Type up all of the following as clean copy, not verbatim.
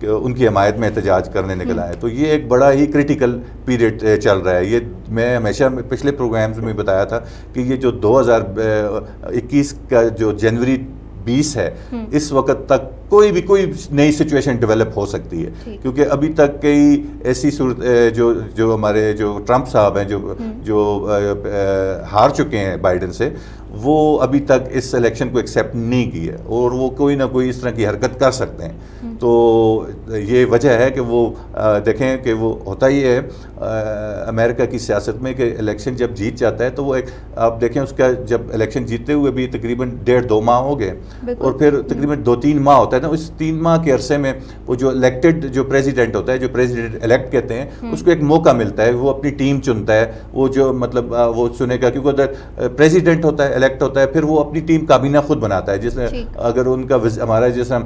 کہ ان کی حمایت میں احتجاج کرنے نکل آئے. تو یہ ایک بڑا ہی کرٹیکل پیریڈ چل رہا ہے. یہ میں ہمیشہ پچھلے پروگرامز میں بتایا تھا کہ یہ جو 2021 کا جو جنوری 20 ہے, اس وقت تک کوئی نئی سچویشن ڈیولپ ہو سکتی ہے, کیونکہ ابھی تک کئی ایسی صورت جو ہمارے جو ٹرمپ صاحب ہیں جو ہار چکے ہیں بائیڈن سے, وہ ابھی تک اس الیکشن کو ایکسیپٹ نہیں کی ہے, اور وہ کوئی نہ کوئی اس طرح کی حرکت کر سکتے ہیں. تو یہ وجہ ہے کہ وہ دیکھیں کہ وہ ہوتا ہی ہے امریکہ کی سیاست میں کہ الیکشن جب جیت جاتا ہے تو وہ ایک آپ دیکھیں اس کا جب الیکشن جیتتے ہوئے بھی تقریباً 1.5-2 ماہ ہو گئے, اور پھر تقریباً 2-3 ماہ ہوتا ہے نا, اس 3 ماہ کے عرصے میں وہ جو الیکٹڈ جو پریزیڈنٹ ہوتا ہے, جو پریزیڈنٹ الیکٹ کہتے ہیں, اس کو ایک موقع ملتا ہے, وہ اپنی ٹیم چنتا ہے, وہ جو مطلب وہ چنے گا, کیونکہ ادھر پریزیڈنٹ ہوتا ہے, الیکٹ ہوتا ہے, پھر وہ اپنی ٹیم کابینہ خود بناتا ہے, جس میں اگر ان کا ہمارا جیسا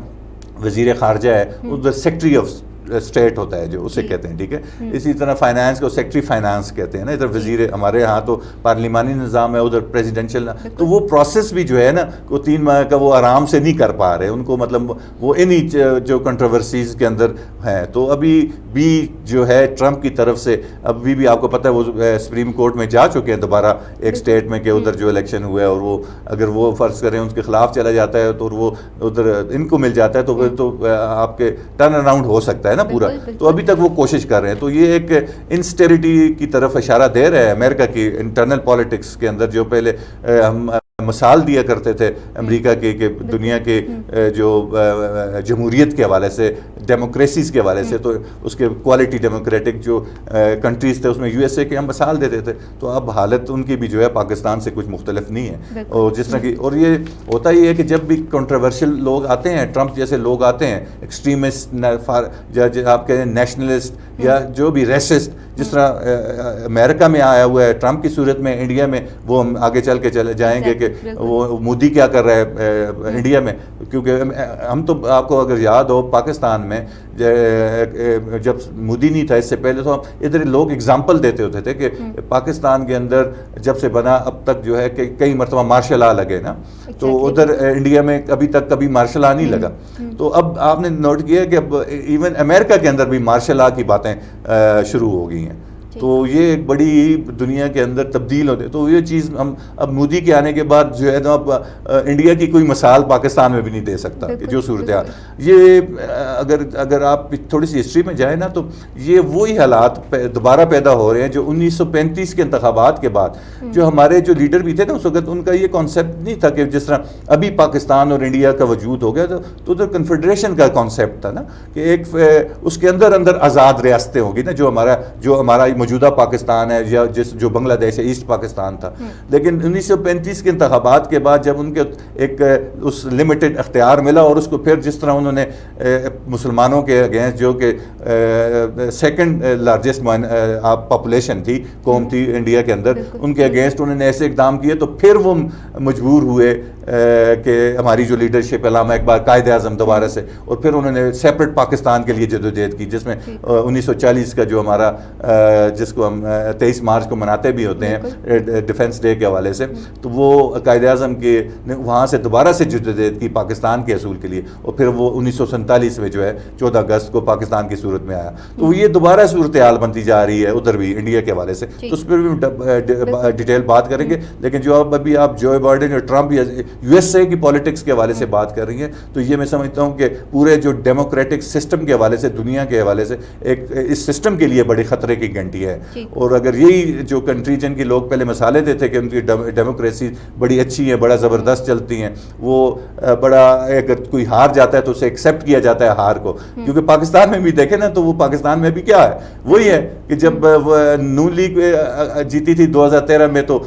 وزیر خارجہ ہے ادھر سیکٹری آف اسٹیٹ ہوتا ہے جو اسے کہتے ہیں, ٹھیک ہے. اسی طرح فائنانس کو سیکٹری فائنانس کہتے ہیں نا, ادھر وزیر, ہمارے ہاں تو پارلیمانی نظام ہے, ادھر پریزیڈنشل. تو وہ پروسیس بھی جو ہے نا وہ 3 ماہ کا وہ آرام سے نہیں کر پا رہے, ان کو مطلب وہ انہی جو کنٹروورسیز کے اندر ہیں. تو ابھی بھی جو ہے ٹرمپ کی طرف سے ابھی بھی آپ کو پتہ ہے وہ سپریم کورٹ میں جا چکے ہیں دوبارہ ایک اسٹیٹ میں کہ ادھر جو الیکشن ہوا ہے, اور وہ اگر وہ فرض کریں اس کے خلاف چلا جاتا ہے تو وہ ادھر ان کو مل جاتا ہے تو آپ کے ٹرن اراؤنڈ ہو سکتا ہے نا پورا. تو ابھی تک وہ کوشش کر رہے ہیں. تو یہ ایک انسٹیبلٹی کی طرف اشارہ دے رہے ہیں امریکہ کی انٹرنل پالیٹکس کے اندر, جو پہلے ہم مثال دیا کرتے تھے امریکہ کی کہ دنیا کے جو جمہوریت کے حوالے سے, ڈیموکریسیز کے حوالے سے, تو اس کے کوالٹی ڈیموکریٹک جو کنٹریز تھے اس میں USA کی ہم مثال دیتے تھے. تو اب حالت ان کی بھی جو ہے پاکستان سے کچھ مختلف نہیں ہے, اور جس طرح کی, اور یہ ہوتا ہی ہے کہ جب بھی کنٹروورشل لوگ آتے ہیں, ٹرمپ جیسے لوگ آتے ہیں, ایکسٹریمسٹ, آپ کہیں نیشنلسٹ یا جو بھی ریسسٹ, جس طرح امریکہ میں آیا ہوا ہے ٹرمپ کی صورت میں, انڈیا میں وہ ہم آگے چل کے چلے جائیں گے کہ وہ مودی کیا کر رہا ہے انڈیا میں. کیونکہ ہم تو آپ کو اگر یاد ہو پاکستان میں جب مودی نہیں تھا اس سے پہلے, تو ادھر لوگ اگزامپل دیتے ہوتے تھے کہ پاکستان کے اندر جب سے بنا اب تک جو ہے کہ کئی مرتبہ مارشل لا لگے نا, تو ادھر انڈیا میں ابھی تک کبھی مارشل لا نہیں لگا. تو اب آپ نے نوٹ کیا کہ اب ایون امریکہ کے اندر بھی مارشل لا کی باتیں شروع ہو گئی ہیں. تو یہ ایک بڑی دنیا کے اندر تبدیل ہوتے. تو یہ چیز ہم اب مودی کے آنے کے بعد جو ہے نا اب انڈیا کی کوئی مثال پاکستان میں بھی نہیں دے سکتا کہ جو صورتحال یہ اگر آپ تھوڑی سی ہسٹری میں جائیں نا, تو یہ وہی حالات دوبارہ پیدا ہو رہے ہیں جو 1935 کے انتخابات کے بعد جو ہمارے جو لیڈر بھی تھے نا اس وقت, ان کا یہ کانسیپٹ نہیں تھا کہ جس طرح ابھی پاکستان اور انڈیا کا وجود ہو گیا تو ادھر کنفیڈریشن کا کانسیپٹ تھا نا کہ ایک اس کے اندر آزاد ریاستیں ہوگی نا, جو ہمارا موجودہ پاکستان ہے یا جو بنگلہ دیش ہے, ایسٹ پاکستان تھا. لیکن 1935 کے انتخابات کے بعد جب ان کے ایک اس لمیٹڈ اختیار ملا, اور اس کو پھر جس طرح انہوں نے مسلمانوں کے اگینسٹ جو کہ سیکنڈ لارجسٹ پاپولیشن تھی, قوم تھی انڈیا کے اندر, ان کے اگینسٹ انہوں نے ایسے اقدام کیے, تو پھر وہ مجبور ہوئے کہ ہماری جو لیڈرشپ علامہ اقبال قائد اعظم دوبارہ سے, اور پھر انہوں نے سیپریٹ پاکستان کے لیے جدوجہد کی, جس میں 1940 کا جو ہمارا جس کو ہم 23 مارچ کو مناتے بھی ہوتے ہیں ڈیفنس ڈے کے حوالے سے, تو وہ قائد اعظم کے وہاں سے دوبارہ سے جدوجہد کی پاکستان کے اصول کے لیے, اور پھر وہ 1947 میں جو ہے 14 اگست کو پاکستان کی صورت میں آیا. تو یہ دوبارہ صورتحال بنتی جا رہی ہے ادھر بھی انڈیا کے حوالے سے, تو اس پر بھی ڈیٹیل بات کریں گے. لیکن جو ابھی آپ جو بائیڈن اور ٹرمپ یا USA کی پالیٹکس کے حوالے سے بات کر رہی ہیں, تو یہ میں سمجھتا ہوں کہ پورے جو ڈیموکریٹک سسٹم کے حوالے سے, دنیا کے حوالے سے ایک اس سسٹم کے لیے بڑے خطرے کی گھنٹی ہے. اور اگر یہی جو کنٹری جن کی لوگ پہلے مسالے دیتے کہ ان کی ڈیموکریسی بڑی اچھی ہے, بڑا زبردست چلتی ہیں, وہ بڑا اگر کوئی ہار جاتا ہے تو اسے ایکسیپٹ کیا جاتا ہے ہار کو. کیونکہ پاکستان میں بھی دیکھیں نا, تو وہ پاکستان میں بھی کیا ہے, وہی ہے کہ جب نون لیگ جیتی تھی 2013 میں, تو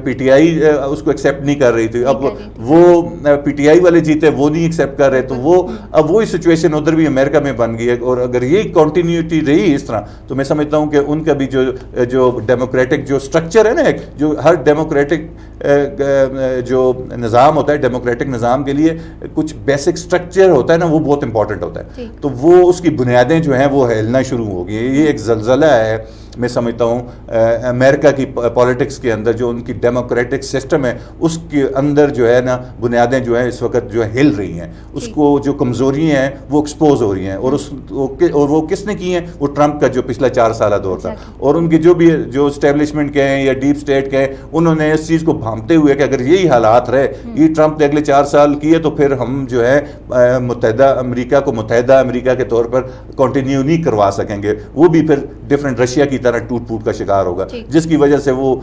PTI اس کو ایکسیپٹ نہیں کر رہی تھی. اب وہ PTI والے جیتے, وہ نہیں ایکسیپٹ کر رہے, تو وہ اب وہی سچویشن ادھر بھی امریکہ میں بن گئی ہے. اور اگر یہی کنٹینیوٹی رہی اس طرح, تو میں سمجھتا ہوں کہ ان کا بھی جو ڈیموکریٹک جو سٹرکچر ہے نا, جو ہر ڈیموکریٹک جو نظام ہوتا ہے, ڈیموکریٹک نظام کے لیے کچھ بیسک سٹرکچر ہوتا ہے نا, وہ بہت امپورٹنٹ ہوتا ہے. تو وہ اس کی بنیادیں جو ہیں وہ ہلنا شروع ہو گئی. یہ ایک زلزلہ ہے میں سمجھتا ہوں امریکہ کی پولیٹکس کے اندر جو ان کی ڈیموکریٹک سسٹم ہے اس کے اندر جو ہے نا بنیادیں جو ہیں اس وقت جو ہے ہل رہی ہیں, اس کو جو کمزوریاں ہیں وہ ایکسپوز ہو رہی ہیں, اور وہ کس نے کی ہیں, وہ ٹرمپ کا جو پچھلا 4 سالہ دور تھا, اور ان کی جو اسٹیبلشمنٹ کے ہیں یا ڈیپ اسٹیٹ کے ہیں, انہوں نے اس چیز کو بھانپتے ہوئے کہ اگر یہی حالات رہے یہ ٹرمپ نے اگلے 4 سال کیے تو پھر ہم جو ہے متحدہ امریکہ کے طور پر کنٹینیو نہیں کروا سکیں گے, وہ بھی پھر ڈفرینٹ رشیا کی طرح ٹوٹ پھوٹ کا شکار ہوگا, جس کی وجہ سے وہ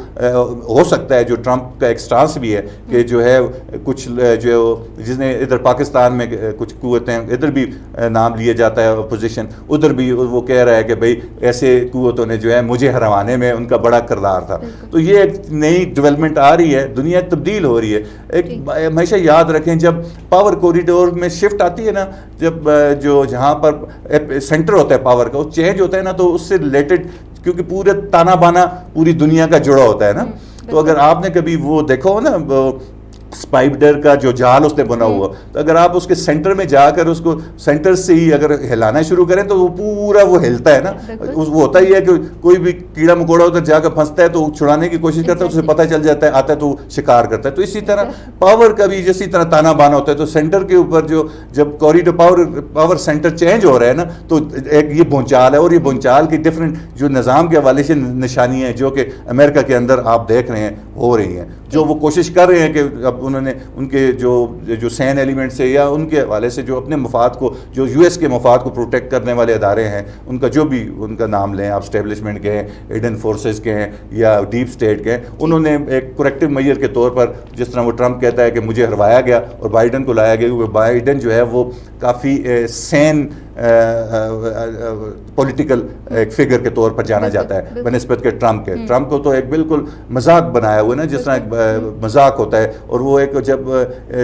ہو سکتا ہے جو ٹرمپ کا ایک سٹانس بھی ہے کہ جو ہے کچھ جو جس نے ادھر پاکستان میں کچھ قوتیں ادھر بھی نام لیا جاتا ہے اپوزیشن, ادھر بھی وہ کہہ رہا ہے کہ بھئی ایسے قوتوں نے جو ہے مجھے ہروانے میں ان کا بڑا کردار تھا. تو یہ ایک نئی ڈیولپمنٹ آ رہی ہے, دنیا تبدیل ہو رہی ہے. ایک ہمیشہ یاد رکھیں جب پاور کوریڈور میں شفٹ آتی ہے نا, جب جو جہاں پر سینٹر ہوتا ہے پاور کا وہ چینج ہوتا ہے نا, تو اس سے ریلیٹڈ کیونکہ پورے تانا بانا پوری دنیا کا جڑا ہوتا ہے نا, تو اگر آپ نے کبھی وہ دیکھا ہو نا اسپائڈر کا جو جال اس نے بنا ہوا, تو اگر آپ اس کے سینٹر میں جا کر اس کو سینٹر سے ہی اگر ہلانا شروع کریں تو وہ پورا وہ ہلتا ہے نا, وہ ہوتا ہی ہے کہ کوئی بھی کیڑا مکوڑا ادھر جا کر پھنستا ہے تو چھڑانے کی کوشش کرتا ہے, اسے پتہ چل جاتا ہے, آتا ہے تو شکار کرتا ہے. تو اسی طرح پاور کا بھی جیسی طرح تانا بانا ہوتا ہے, تو سینٹر کے اوپر جو جب کوریڈور پاور سینٹر چینج ہو رہا ہے نا, تو ایک یہ بھونچال ہے, اور یہ بھونچال کی ڈفرینٹ جو نظام کے حوالے سے نشانیاں ہیں جو کہ امریکہ کے اندر آپ دیکھ رہے ہیں ہو رہی ہیں, جو وہ کوشش کر رہے ہیں کہ اب انہوں نے ان کے جو سین ایلیمنٹ سے یا ان کے حوالے سے جو اپنے مفاد کو جو یو ایس کے مفاد کو پروٹیکٹ کرنے والے ادارے ہیں, ان کا جو بھی ان کا نام لیں آپ, اسٹیبلشمنٹ کے ہیں, ہڈن فورسز کے ہیں یا ڈیپ اسٹیٹ کے ہیں, انہوں نے ایک کریکٹیو میئر کے طور پر جس طرح وہ ٹرمپ کہتا ہے کہ مجھے ہروایا گیا اور بائیڈن کو لایا گیا, وہ بائیڈن جو ہے وہ کافی سین پولیٹیکل ایک فگر کے طور پر جانا جاتا ہے بنسبت کے ٹرمپ کے. ٹرمپ کو تو ایک بالکل مذاق بنایا ہوا ہے نا, جس طرح ایک مذاق ہوتا ہے, اور وہ ایک جب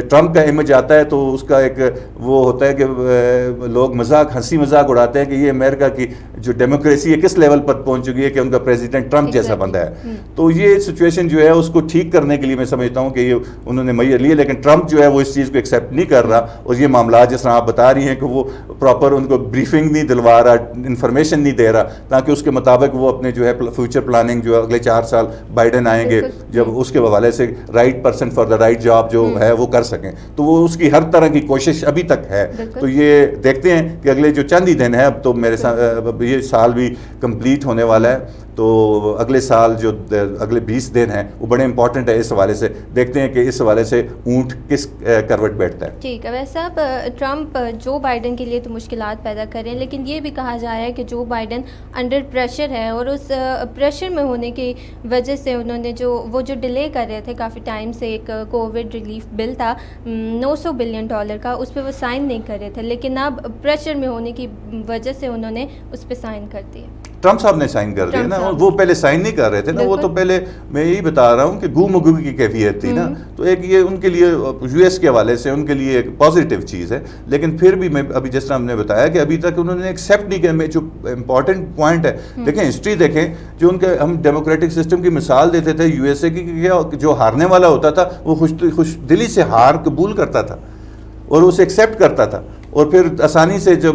ٹرمپ کا امیج آتا ہے تو اس کا ایک وہ ہوتا ہے کہ لوگ ہنسی مذاق اڑاتے ہیں کہ یہ امریکہ کی جو ڈیموکریسی ہے کس لیول پر پہنچ چکی ہے کہ ان کا پریزیڈنٹ ٹرمپ جیسا بندہ ہے. تو یہ سچویشن جو ہے اس کو ٹھیک کرنے کے لیے میں سمجھتا ہوں کہ یہ انہوں نے میئر لیے, لیکن ٹرمپ جو ہے وہ اس چیز کو ایکسیپٹ نہیں کر رہا, اور یہ معاملات جس طرح آپ بتا رہی ہیں کہ وہ پراپر ان کو بریفنگ نہیں دلوا رہا, انفارمیشن نہیں دے رہا, تاکہ اس کے مطابق وہ اپنے جو ہے فیوچر پلاننگ جو اگلے 4 سال بائیڈن آئیں گے جب اس کے حوالے سے right person for the right job جو ہے وہ کر سکیں. تو وہ اس کی ہر طرح کی کوشش ابھی تک ہے. تو یہ دیکھتے ہیں کہ اگلے جو چند ہی دن ہے, اب تو میرے ساتھ یہ سال بھی کمپلیٹ ہونے والا ہے, تو اگلے سال جو اگلے 20 دن ہیں وہ بڑے امپورٹنٹ ہے اس حوالے سے. دیکھتے ہیں کہ اس حوالے سے اونٹ کس کروٹ بیٹھتا ہے. ٹھیک ہے. ویسے اب ٹرمپ جو بائیڈن کے لیے تو مشکلات پیدا کریں, لیکن یہ بھی کہا جا رہا ہے کہ جو بائیڈن انڈر پریشر ہے, اور اس پریشر میں ہونے کی وجہ سے انہوں نے جو ڈیلے کر رہے تھے کافی ٹائم سے, ایک کووڈ ریلیف بل تھا $900 بلین کا, اس پہ وہ سائن نہیں کر رہے تھے, لیکن اب پریشر میں ہونے کی وجہ سے انہوں نے اس پہ سائن کر دیا. ٹرمپ صاحب نے سائن کر دیا نا, وہ پہلے سائن نہیں کر رہے تھے نا, وہ تو پہلے میں یہی بتا رہا ہوں کہ گم و گم کی کیفیت تھی نا. تو ایک یہ ان کے لیے یو ایس کے حوالے سے ان کے لیے ایک پازیٹیو چیز ہے, لیکن پھر بھی میں ابھی جس طرح ہم نے بتایا کہ ابھی تک انہوں نے ایکسیپٹ نہیں کیا. میں جو امپورٹنٹ پوائنٹ ہے دیکھیں, ہسٹری دیکھیں, جو ان کے ہم ڈیموکریٹک سسٹم کی مثال دیتے تھے یو ایس اے کی, جو ہارنے والا ہوتا تھا وہ خوش دلی سے ہار قبول کرتا تھا اور اسے ایکسیپٹ کرتا تھا, اور پھر آسانی سے جب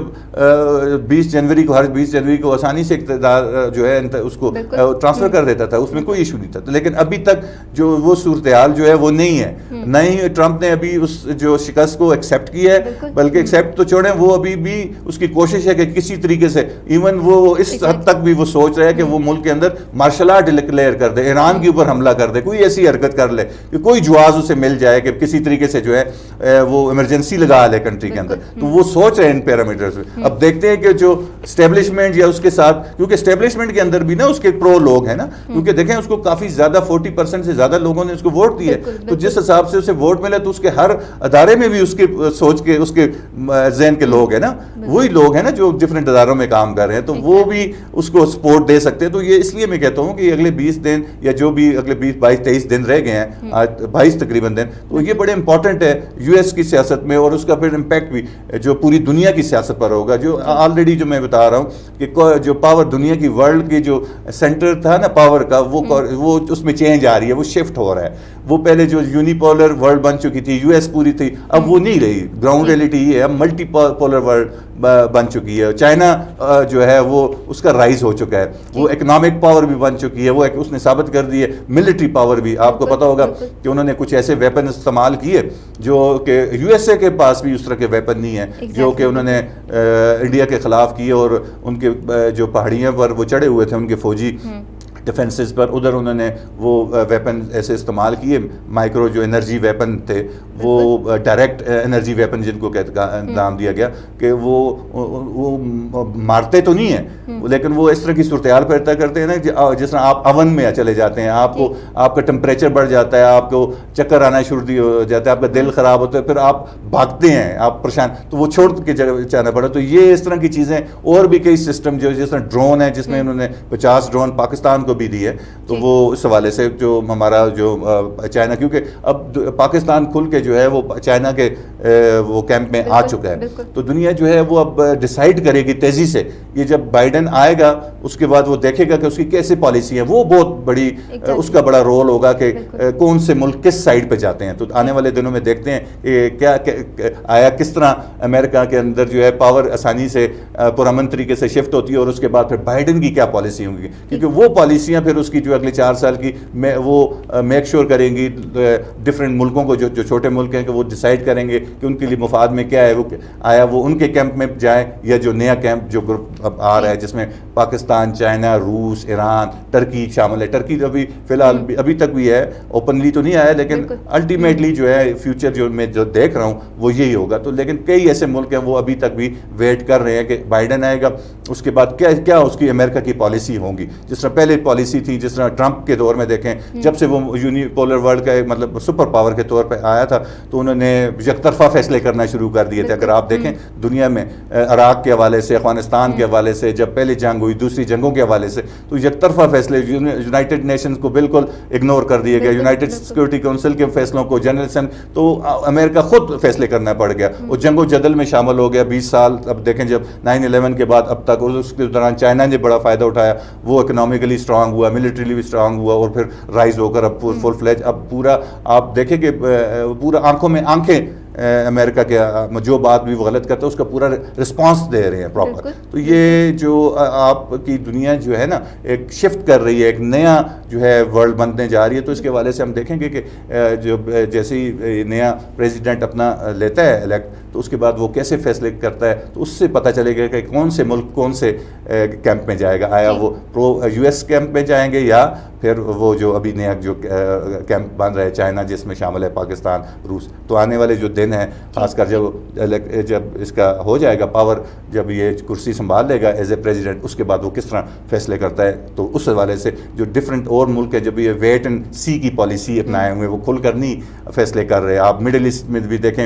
20 جنوری کو ہر 20 جنوری کو آسانی سے اقتدار جو ہے اس کو ٹرانسفر کر دیتا تھا, اس میں کوئی ایشو نہیں تھا. لیکن ابھی تک جو وہ صورتحال جو ہے وہ نہیں ہے. نہ ہی ٹرمپ نے ابھی اس جو شکست کو ایکسیپٹ کیا ہے, بلکہ ایکسیپٹ تو چھوڑیں, وہ ابھی بھی اس کی کوشش ہے کہ کسی طریقے سے ایون وہ اس حد تک بھی وہ سوچ رہا ہے کہ وہ ملک کے اندر مارشل آرٹ ڈکلیئر کر دے, ایران کے اوپر حملہ کر دے, کوئی ایسی حرکت کر لے کہ کوئی جواز اسے مل جائے کہ کسی طریقے سے جو ہے وہ ایمرجنسی لگا لے کنٹری کے اندر. تو وہ سوچ رہے ہیں ان پیرامیٹرز میں. اب دیکھتے ہیں کہ جو اسٹیبلشمنٹ یا اس کے ساتھ, کیونکہ اسٹیبلشمنٹ کے اندر بھی نا اس کے پرو لوگ ہیں نا, کیونکہ دیکھیں اس کو کافی زیادہ 40% سے زیادہ لوگوں نے اس کو ووٹ دی ہے, تو جس حساب سے اسے ووٹ ملے تو اس کے ہر ادارے میں بھی اس کے سوچ کے اس کے ذہن کے لوگ ہیں نا, وہی لوگ ہیں نا جو ڈفرینٹ اداروں میں کام کر رہے ہیں, تو وہ بھی اس کو سپورٹ دے سکتے ہیں. تو یہ اس لیے میں کہتا ہوں کہ اگلے 20 دن یا جو بھی اگلے 20 22 23 دن رہ گئے ہیں, آج 22 تقریباً دن, تو یہ بڑے امپورٹنٹ ہے یو ایس کی سیاست میں, اور اس کا پھر امپیکٹ بھی جو پوری دنیا کی سیاست پر ہوگا. جو آلریڈی جو میں بتا رہا ہوں کہ جو پاور دنیا کی ورلڈ کی جو سینٹر تھا نا پاور کا, وہ اس میں چینج آ رہی ہے, وہ شفٹ ہو رہا ہے. وہ پہلے جو یونیپولر ورلڈ بن چکی تھی, یو ایس پوری تھی, اب وہ نہیں رہی. گراؤنڈ ریئلٹی یہ ہے, اب ملٹی پولر ورلڈ بن چکی ہے. چائنا جو ہے وہ اس کا رائز ہو چکا ہے, وہ اکنامک پاور بھی بن چکی ہے, وہ اس نے ثابت کر دی ہے. ملٹری پاور بھی آپ کو پتا ہوگا کہ انہوں نے کچھ ایسے ویپن استعمال کیے جو کہ یو ایس اے کے پاس بھی اس طرح کے ویپن نہیں ہیں, جو کہ انہوں نے انڈیا کے خلاف کیے. اور ان کے جو پہاڑیاں پر وہ چڑھے ہوئے تھے ان کے فوجی ڈیفنسز پر, ادھر انہوں نے وہ ویپن ایسے استعمال کیے, مائکرو جو انرجی ویپن تھے, وہ ڈائریکٹ انرجی ویپن جن کو نام دیا گیا, کہ وہ مارتے تو نہیں ہیں لیکن وہ اس طرح کی صورتحال پیدا کرتے ہیں نا جس طرح آپ اوون میں چلے جاتے ہیں, آپ کا ٹمپریچر بڑھ جاتا ہے, آپ کو چکر آنا شروع ہو جاتا ہے, آپ کا دل خراب ہوتا ہے, پھر آپ بھاگتے ہیں, آپ پریشان, تو وہ چھوڑ کے جانا پڑا. تو یہ اس طرح کی چیزیں, اور بھی کئی سسٹم جو جس طرح ڈرون ہے, جس میں انہوں نے 50 ڈرون پاکستان کو بھی دی ہے. تو وہ اس حوالے سے جو ہمارا جو چائنا, کیونکہ اب پاکستان کھل کے جو ہے وہ چائنا کے وہ کیمپ میں آ چکا ہے, تو دنیا جو ہے وہ اب ڈیسائیڈ کرے گی تیزی سے. یہ جب بائیڈن آئے گا اس کے بعد وہ دیکھے گا کہ اس کی کیسی پالیسی ہے, وہ بہت بڑی اس کا بڑا رول ہوگا کہ کون سے ملک کس سائڈ پہ جاتے ہیں. تو آنے والے دنوں میں دیکھتے ہیں کہ کیا آیا کس طرح امریکہ کے اندر جو ہے پاور آسانی سے پرامن طریقے سے شفٹ ہوتی ہے, اور اس کے بعد پھر بائیڈن کی کیا پالیسی ہوں گی, کیونکہ وہ پالیسیاں پھر اس کی جو اگلے 4 سال کی وہ میک شور کریں گی ڈفرینٹ ملکوں کو, جو چھوٹے ملک ہیں, کہ وہ ڈیسائیڈ کریں گے کہ ان کے لیے مفاد میں کیا ہے. وہ آیا وہ ان کے کیمپ میں جائیں, یا جو نیا کیمپ جو گروپ اب آ رہا ہے جس میں پاکستان, چائنا, روس, ایران, ترکی شامل ہے. ٹرکی جو ابھی فی الحال ابھی تک بھی ہے, اوپنلی تو نہیں آیا, لیکن الٹیمیٹلی جو ہے فیوچر جو میں جو دیکھ رہا ہوں وہ یہی ہوگا. تو لیکن کئی ایسے ملک ہیں وہ ابھی تک بھی ویٹ کر رہے ہیں کہ بائیڈن آئے گا, اس کے بعد کیا اس کی امریکہ کی پالیسی ہوں گی. جس طرح پہلے پالیسی تھی, جس طرح ٹرمپ کے دور میں دیکھیں, جب سے وہ یونیپولر ورلڈ کا مطلب سپر پاور کے طور پہ آیا تھا, تو انہوں نے یک طرفہ فیصلے کرنا شروع کر دیے تھے. اگر آپ دیکھیں دنیا میں عراق کے حوالے سے, افغانستان کے حوالے سے, جب پہلی جنگ ہوئی, دوسری جنگوں کے حوالے سے, تو یک طرفہ فیصلے یونائٹڈ نیشنز کو بالکل اگنور کر دیا گیا, یونائٹڈ سیکورٹی کونسل کے فیصلوں کو, جنرل اسمبلی, تو امریکہ خود فیصلے کرنا پڑ گیا. وہ جنگ و جدل میں شامل ہو گیا 20 سال. اب دیکھیں جب 9/11 کے بعد اب تک, اس کے دوران چائنا نے بڑا فائدہ اٹھایا, وہ اکنامکلی اسٹرانگ ہوا, ملٹریلی بھی اسٹرانگ ہوا, اور پھر رائز ہو کر اب فل فلیج, اب پورا آپ دیکھیں کہ پورا آنکھوں میں آنکھیں امریکہ کے, جو بات بھی وہ غلط کرتا ہے اس کا پورا رسپانس دے رہے ہیں پراپر. تو یہ جو آپ کی دنیا جو ہے نا ایک شفٹ کر رہی ہے, ایک نیا جو ہے ورلڈ بننے جا رہی ہے. تو اس کے حوالے سے ہم دیکھیں گے کہ جو جیسے ہی نیا پریزیڈنٹ اپنا لیتا ہے الیکٹ, تو اس کے بعد وہ کیسے فیصلے کرتا ہے, تو اس سے پتہ چلے گا کہ کون سے ملک کون سے کیمپ میں جائے گا. آیا وہ پرو یو ایس کیمپ میں جائیں گے, یا پھر وہ جو ابھی نیا جو کیمپ بن رہا ہے چائنا, جس میں شامل ہے پاکستان, روس. تو آنے والے جو دن ہیں, خاص کر جب اس کا ہو جائے گا پاور, جب یہ کرسی سنبھال لے گا ایز اے پریزیڈنٹ, اس کے بعد وہ کس طرح فیصلے کرتا ہے. تو اس حوالے سے جو ڈفرینٹ اور ملک ہے, جب یہ ویٹ اینڈ سی کی پالیسی اپنائے ہوئے, وہ کھل کر نہیں فیصلے کر رہے. آپ مڈل ایسٹ میں بھی دیکھیں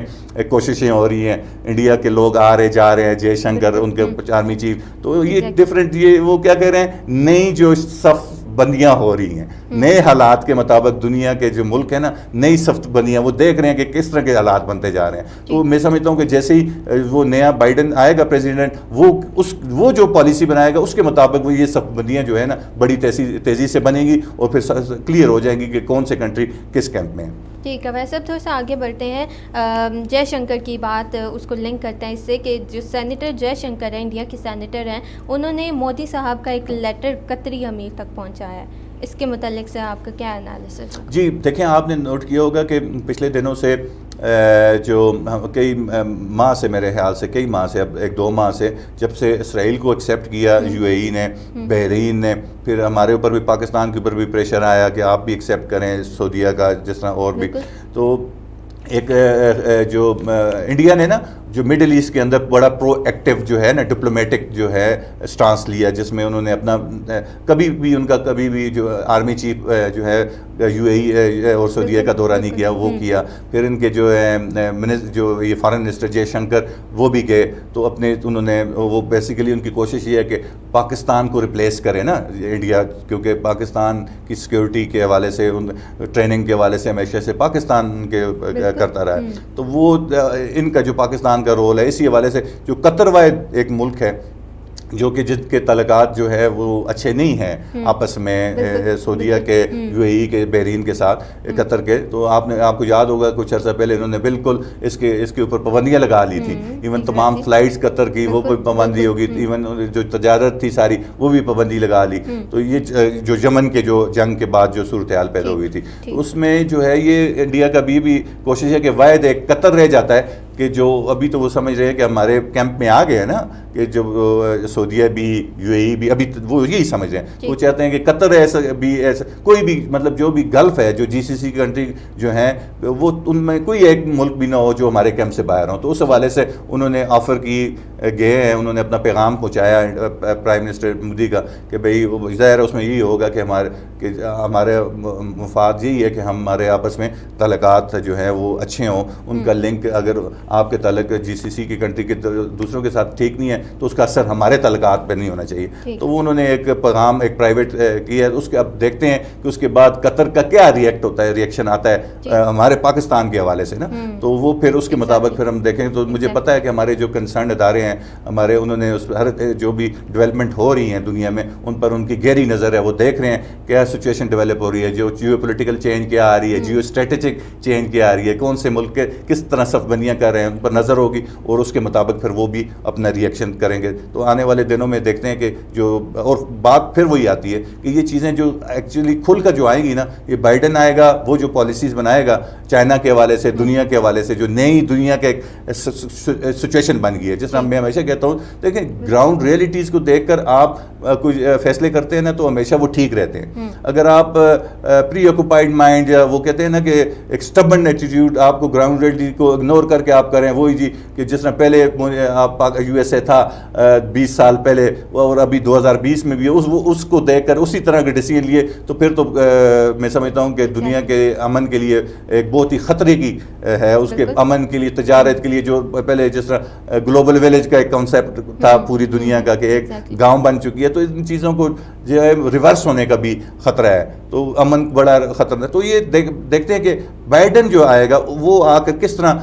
کوششیں ہو رہی ہیں, انڈیا کے لوگ آ رہے جا رہے ہیں, جے شنکر ان کے آرمی چیف, تو یہ ڈفرینٹ, یہ وہ کیا کہہ رہے ہیں, نئی جو صف بندیاں ہو رہی ہیں, نئے حالات کے مطابق دنیا کے جو ملک ہیں نا, نئی صف بندیاں وہ دیکھ رہے ہیں کہ کس طرح کے حالات بنتے جا رہے ہیں. تو میں سمجھتا ہوں کہ جیسے ہی وہ نیا بائیڈن آئے گا پریزیڈنٹ, وہ جو پالیسی بنائے گا اس کے مطابق وہ یہ صف بندیاں جو ہے نا بڑی تیزی سے بنے گی, اور پھر کلیئر ہو جائیں گی کہ کون سے کنٹری کس کیمپ میں ہیں. ٹھیک ہے, ویسے اب تھوڑا سا آگے بڑھتے ہیں. جے شنکر کی بات, اس کو لنک کرتے ہیں اس سے کہ جو سینیٹر جے شنکر ہیں, انڈیا کے سینیٹر ہیں, انہوں نے مودی صاحب کا ایک لیٹر قطری امیر تک پہنچایا ہے. اس کے متعلق سے آپ کا کیا انالیسس ہے؟ جی دیکھیں, آپ نے نوٹ کیا ہوگا کہ پچھلے دنوں سے جو کئی ماہ سے, میرے خیال سے کئی ماہ سے, اب 1-2 ماہ سے, جب سے اسرائیل کو ایکسیپٹ کیا یو اے ای نے, بحرین نے, پھر ہمارے اوپر بھی, پاکستان کے اوپر بھی پریشر آیا کہ آپ بھی ایکسیپٹ کریں, سعودیہ کا جس طرح, اور بھی. تو ایک جو انڈیا نے نا جو مڈل ایسٹ کے اندر بڑا پرو ایکٹیو جو ہے نا ڈپلومیٹک جو ہے سٹانس لیا, جس میں انہوں نے اپنا کبھی بھی جو آرمی چیف جو ہے یو اے ای اور سعودیہ کا دورہ نہیں کیا, وہ کیا. پھر ان کے جو ہے جو یہ فارن منسٹر جے شنکر, وہ بھی گئے. تو اپنے انہوں نے وہ بیسیکلی ان کی کوشش یہ ہے کہ پاکستان کو ریپلیس کرے نا انڈیا, کیونکہ پاکستان کی سیکیورٹی کے حوالے سے, ٹریننگ کے حوالے سے ہمیشہ سے پاکستان کے کرتا رہا ہے. تو وہ ان کا جو پاکستان پاکستان کا رول ہے. اسی حوالے سے جو قطر واحد ایک ملک ہے جو کہ جن کے تعلقات جو ہے وہ اچھے نہیں ہیں آپس میں سعودیہ کے یو اے ای کے بحرین کے ساتھ قطر کے, تو آپ کو یاد ہوگا کچھ عرصہ پہلے انہوں نے بالکل اس کے اوپر پابندیاں لگا لی تھی. ایون تمام فلائٹس قطر کی وہ کوئی پابندی ہوگی, ایون جو تجارت تھی ساری وہ بھی پابندی لگا لی. تو یہ جو یمن کے جو جنگ کے بعد جو صورتحال پیدا ہوئی تھی اس میں جو ہے یہ انڈیا کا بھی کوشش ہے کہ واحد ایک قطر رہ جاتا ہے کہ جو ابھی تو وہ سمجھ رہے ہیں کہ ہمارے کیمپ میں آ گئے ہیں نا, کہ جو سعودیہ بھی یو اے ای بھی ابھی وہ یہی سمجھ رہے ہیں. وہ چاہتے ہیں کہ قطر ایسا کوئی بھی مطلب جو بھی گلف ہے جو جی سی سی کنٹری جو ہیں وہ ان میں کوئی ایک ملک بھی نہ ہو جو ہمارے کیمپ سے باہر ہوں. تو اس حوالے سے انہوں نے آفر کی گئے ہیں, انہوں نے اپنا پیغام پہنچایا پرائم منسٹر مودی کا کہ بھئی ظاہر اس میں یہی ہوگا کہ ہمارے مفاد یہی ہے کہ ہمارے آپس میں تعلقات جو ہیں وہ اچھے ہوں. ان کا لنک اگر آپ کے تعلق جی سی سی کی کنٹری کے دوسروں کے ساتھ ٹھیک نہیں ہے تو اس کا اثر ہمارے تعلقات پہ نہیں ہونا چاہیے. تو وہ انہوں نے ایک پیغام ایک پرائیویٹ کیا ہے. اس کے اب دیکھتے ہیں کہ اس کے بعد قطر کا کیا ریئیکشن آتا ہے ہمارے پاکستان کے حوالے سے نا, تو وہ پھر اس کے مطابق پھر ہم دیکھیں. تو مجھے پتہ ہے کہ ہمارے جو کنسرن ادارے ہیں ہمارے, انہوں نے ہر جو بھی ڈیولپمنٹ ہو رہی ہیں دنیا میں ان پر ان کی گہری نظر ہے. وہ دیکھ رہے ہیں کیا سچویشن ڈیولپ ہو رہی ہے, جو جیو پولیٹیکل چینج کیا آ رہی ہے, جیو اسٹریٹجک چینج کیا آ رہی ہے, کون سے ملک کے کس طرح صف بندیاں کر رہے ہیں, ان پر نظر ہوگی اور اس کے مطابق پھر وہ بھی اپنا ریئیکشن کریں گے. تو آنے والے دنوں میں دیکھتے ہیں کہ جو اور بات پھر وہی آتی ہے کہ یہ چیزیں جو ایکچولی کھل کر جو آئیں گی نا, یہ بائیڈن آئے گا, وہ جو پالیسیز بنائے گا چائنا کے حوالے سے, دنیا کے حوالے سے, جو نئی دنیا کا ایک سچویشن بن گئی ہے. جس طرح میں ہمیشہ کہتا ہوں دیکھیں گراؤنڈ ریئلٹیز کو دیکھ کر آپ کچھ فیصلے کرتے ہیں نا تو ہمیشہ وہ ٹھیک رہتے ہیں. اگر آپ پری آکوپائڈ مائنڈ یا وہ کہتے ہیں نا کہ ایک سٹبن ایٹیٹیوڈ آپ کو گراؤنڈ ریئلٹی کو اگنور کر کے آپ کریں, وہی جی کہ جس طرح پہلے آپ یو ایس اے تھا 20 سال پہلے اور ابھی 2020 میں بھی اس کو دیکھ کر اسی طرح کے ڈیسیجن لیے تو پھر تو میں سمجھتا ہوں کہ دنیا کے امن کے لیے ایک بہت ہی خطرے کی ہے, اس کے امن کے لیے, تجارت کے لیے. جو پہلے جس طرح گلوبل ویلیج کا ایک کنسیپٹ تھا پوری دنیا کا کہ ایک گاؤں بن چکی ہے, تو ان چیزوں کو جو ہے ریورس ہونے کا بھی خطرہ ہے, تو امن بڑا خطرہ ہے. تو یہ دیکھتے ہیں کہ بائیڈن جو آئے گا وہ آ کر کس طرح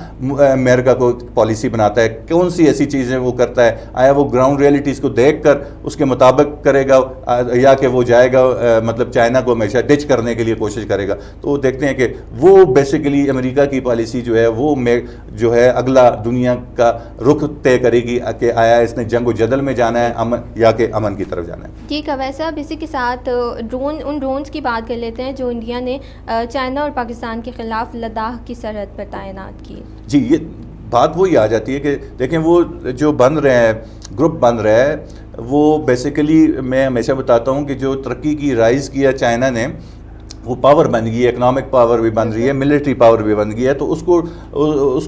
امریکہ کو پالیسی بناتا ہے, کون سی ایسی چیزیں وہ کرتا ہے, آیا وہ گراؤنڈ ریئلٹیز کو دیکھ کر اس کے مطابق کرے گا یا کہ وہ جائے گا مطلب چائنا کو ہمیشہ ڈچ کرنے کے لیے کوشش کرے گا. تو دیکھتے ہیں کہ وہ بیسیکلی امریکہ کی پالیسی جو ہے وہ جو ہے اگلا دنیا کا رخ طے کرے گی کہ آیا اس نے جنگ و جدل میں جانا ہے امن یا کہ امن کی طرف جانا ہے. ٹھیک ہے. ویسے اب اسی کے ساتھ ان ڈرونز کی بات کر لیتے ہیں جو انڈیا نے چائنا اور پاکستان کے خلاف لداخ کی سرحد پر تعینات کی. جی یہ بات وہی آ جاتی ہے کہ دیکھیں وہ جو بن رہے ہیں گروپ بن رہا ہے وہ بیسیکلی میں ہمیشہ بتاتا ہوں کہ جو ترقی کی رائز کیا چائنا نے وہ پاور بن گئی ہے, اکنامک پاور بھی بن رہی ہے, ملٹری پاور بھی بن گئی ہے. تو اس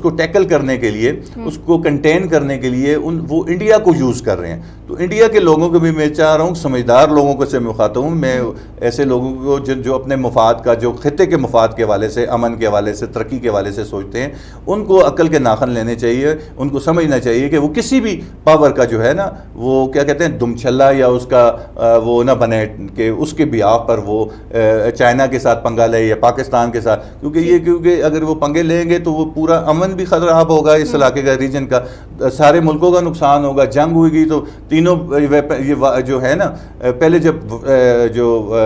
کو ٹیکل کرنے کے لیے, اس کو کنٹین کرنے کے لیے وہ انڈیا کو یوز کر رہے ہیں. تو انڈیا کے لوگوں کو بھی میں چاہ رہا ہوں, سمجھدار لوگوں کو سے مخاطب ہوں میں, ایسے لوگوں کو جو اپنے مفاد کا, جو خطے کے مفاد کے حوالے سے, امن کے حوالے سے, ترقی کے حوالے سے سوچتے ہیں, ان کو عقل کے ناخن لینے چاہیے. ان کو سمجھنا چاہیے کہ وہ کسی بھی پاور کا جو ہے نا وہ کیا کہتے ہیں دم چھلا یا اس کا وہ نہ بنے کہ اس کے بیاف پر وہ چائنا کے ساتھ پنگا لے یا پاکستان کے ساتھ, کیونکہ اگر وہ پنگے لیں گے تو وہ پورا امن بھی خراب ہوگا اس علاقے کا, ریجن کا, سارے ملکوں کا نقصان ہوگا. جنگ ہوئے گی تو تینوں یہ جو ہے نا, پہلے جب جو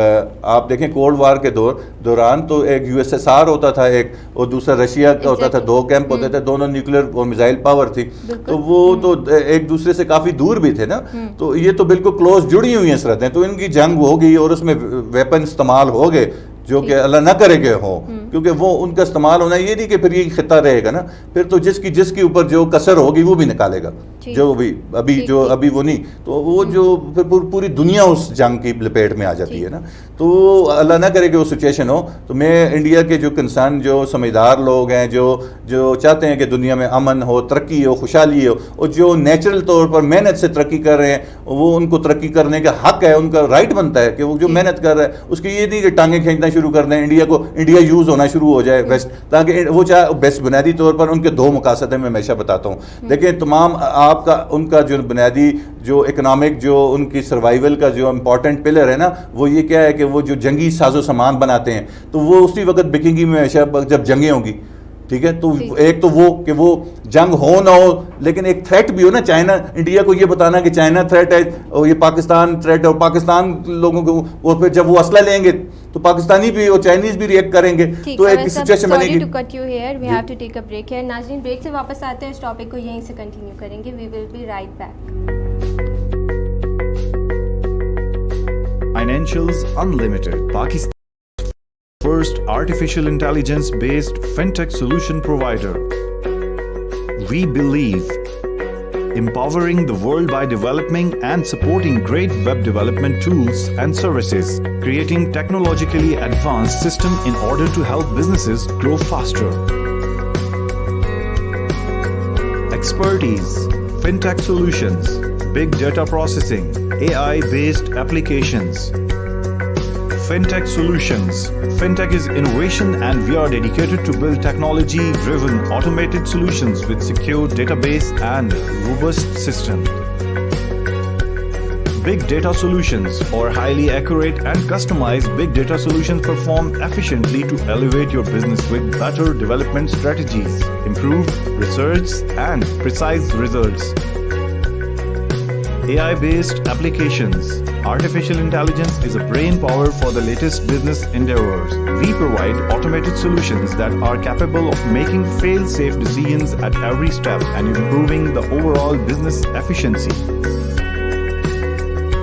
آپ دیکھیں کولڈ وار کے دوران تو ایک یو ایس ایس آر ہوتا تھا ایک اور دوسرا رشیا کا ہوتا تھا, 2 کیمپ ہوتے تھے, دونوں نیوکلیر اور میزائل پاور تھی. تو وہ تو ایک دوسرے سے کافی دور بھی تھے نا, تو یہ تو بالکل کلوز جڑی ہوئی ہیں سرحدیں. تو ان کی جنگ ہوگی اور اس میں ویپن استعمال ہو گئے جو کہ اللہ نہ کرے کہ ہو, کیونکہ وہ ان کا استعمال ہونا یہ نہیں کہ پھر یہ خطہ رہے گا نا, پھر تو جس کے اوپر جو کسر ہوگی وہ بھی نکالے گا, جو بھی ابھی وہ نہیں, تو وہ جو پھر پوری دنیا اس جنگ کی لپیٹ میں آ جاتی ہے نا. تو اللہ نہ کرے کہ وہ سچویشن ہو. تو میں انڈیا کے جو کنسرن, جو سمجھدار لوگ ہیں, جو چاہتے ہیں کہ دنیا میں امن ہو, ترقی ہو, خوشحالی ہو, اور جو نیچرل طور پر محنت سے ترقی کر رہے ہیں, وہ ان کو ترقی کرنے کا حق ہے, ان کا رائٹ بنتا ہے کہ وہ جو محنت کر رہا ہے اس کی یہ نہیں کہ ٹانگیں کھینچنا شروع کر دیں, انڈیا یوز ہونا شروع ہو جائے ویسٹ, تاکہ وہ چاہے بیسٹ. بنیادی طور پر ان کے 2 مقاصد ہیں, میں ہمیشہ بتاتا ہوں. دیکھیں تمام آپ کا ان کا جو بنیادی جو اکنامک جو ان کی سروائیول کا جو امپورٹنٹ پلر ہے نا, وہ یہ کیا ہے کہ وہ جو جنگی ساز و سامان بناتے ہیں, تو وہ اسی وقت بکیں گی میں ہمیشہ جب جنگیں ہوں گی. ٹھیک ہے. تو ایک تو وہ کہ وہ جنگ ہو نہ ہو لیکن ایک تھریٹ بھی ہو نا, چائنا انڈیا کو یہ بتانا کہ چائنا تھریٹ ہے اور یہ پاکستان تھریٹ ہے, اور پاکستان لوگوں کو, اور پھر جب وہ اسلحہ لیں گے تو پاکستانی بھی اور چائنیز بھی ریئیکٹ کریں گے, تو ایک سچویشن بنے گی. Sorry to cut you here, we have to take a break here. ناظرین بریک سے واپس آتے ہیں, اس ٹاپک کو یہیں سے کنٹینیو کریں گے. We will be right back. Financials Unlimited, Pakistan's first artificial intelligence based fintech solution provider. We believe empowering the world by developing and supporting great web development tools and services, creating technologically advanced system in order to help businesses grow faster. Expertise, fintech solutions, big data processing, AI-based applications. Fintech solutions. Fintech is innovation and we are dedicated to build technology-driven automated solutions with secure database and robust system. Big data solutions or highly accurate and customized big data solutions perform efficiently to elevate your business with better development strategies, improved research and precise results. AI-based applications. Artificial intelligence is a brain power for the latest business endeavors. We provide automated solutions that are capable of making fail-safe decisions at every step and improving the overall business efficiency.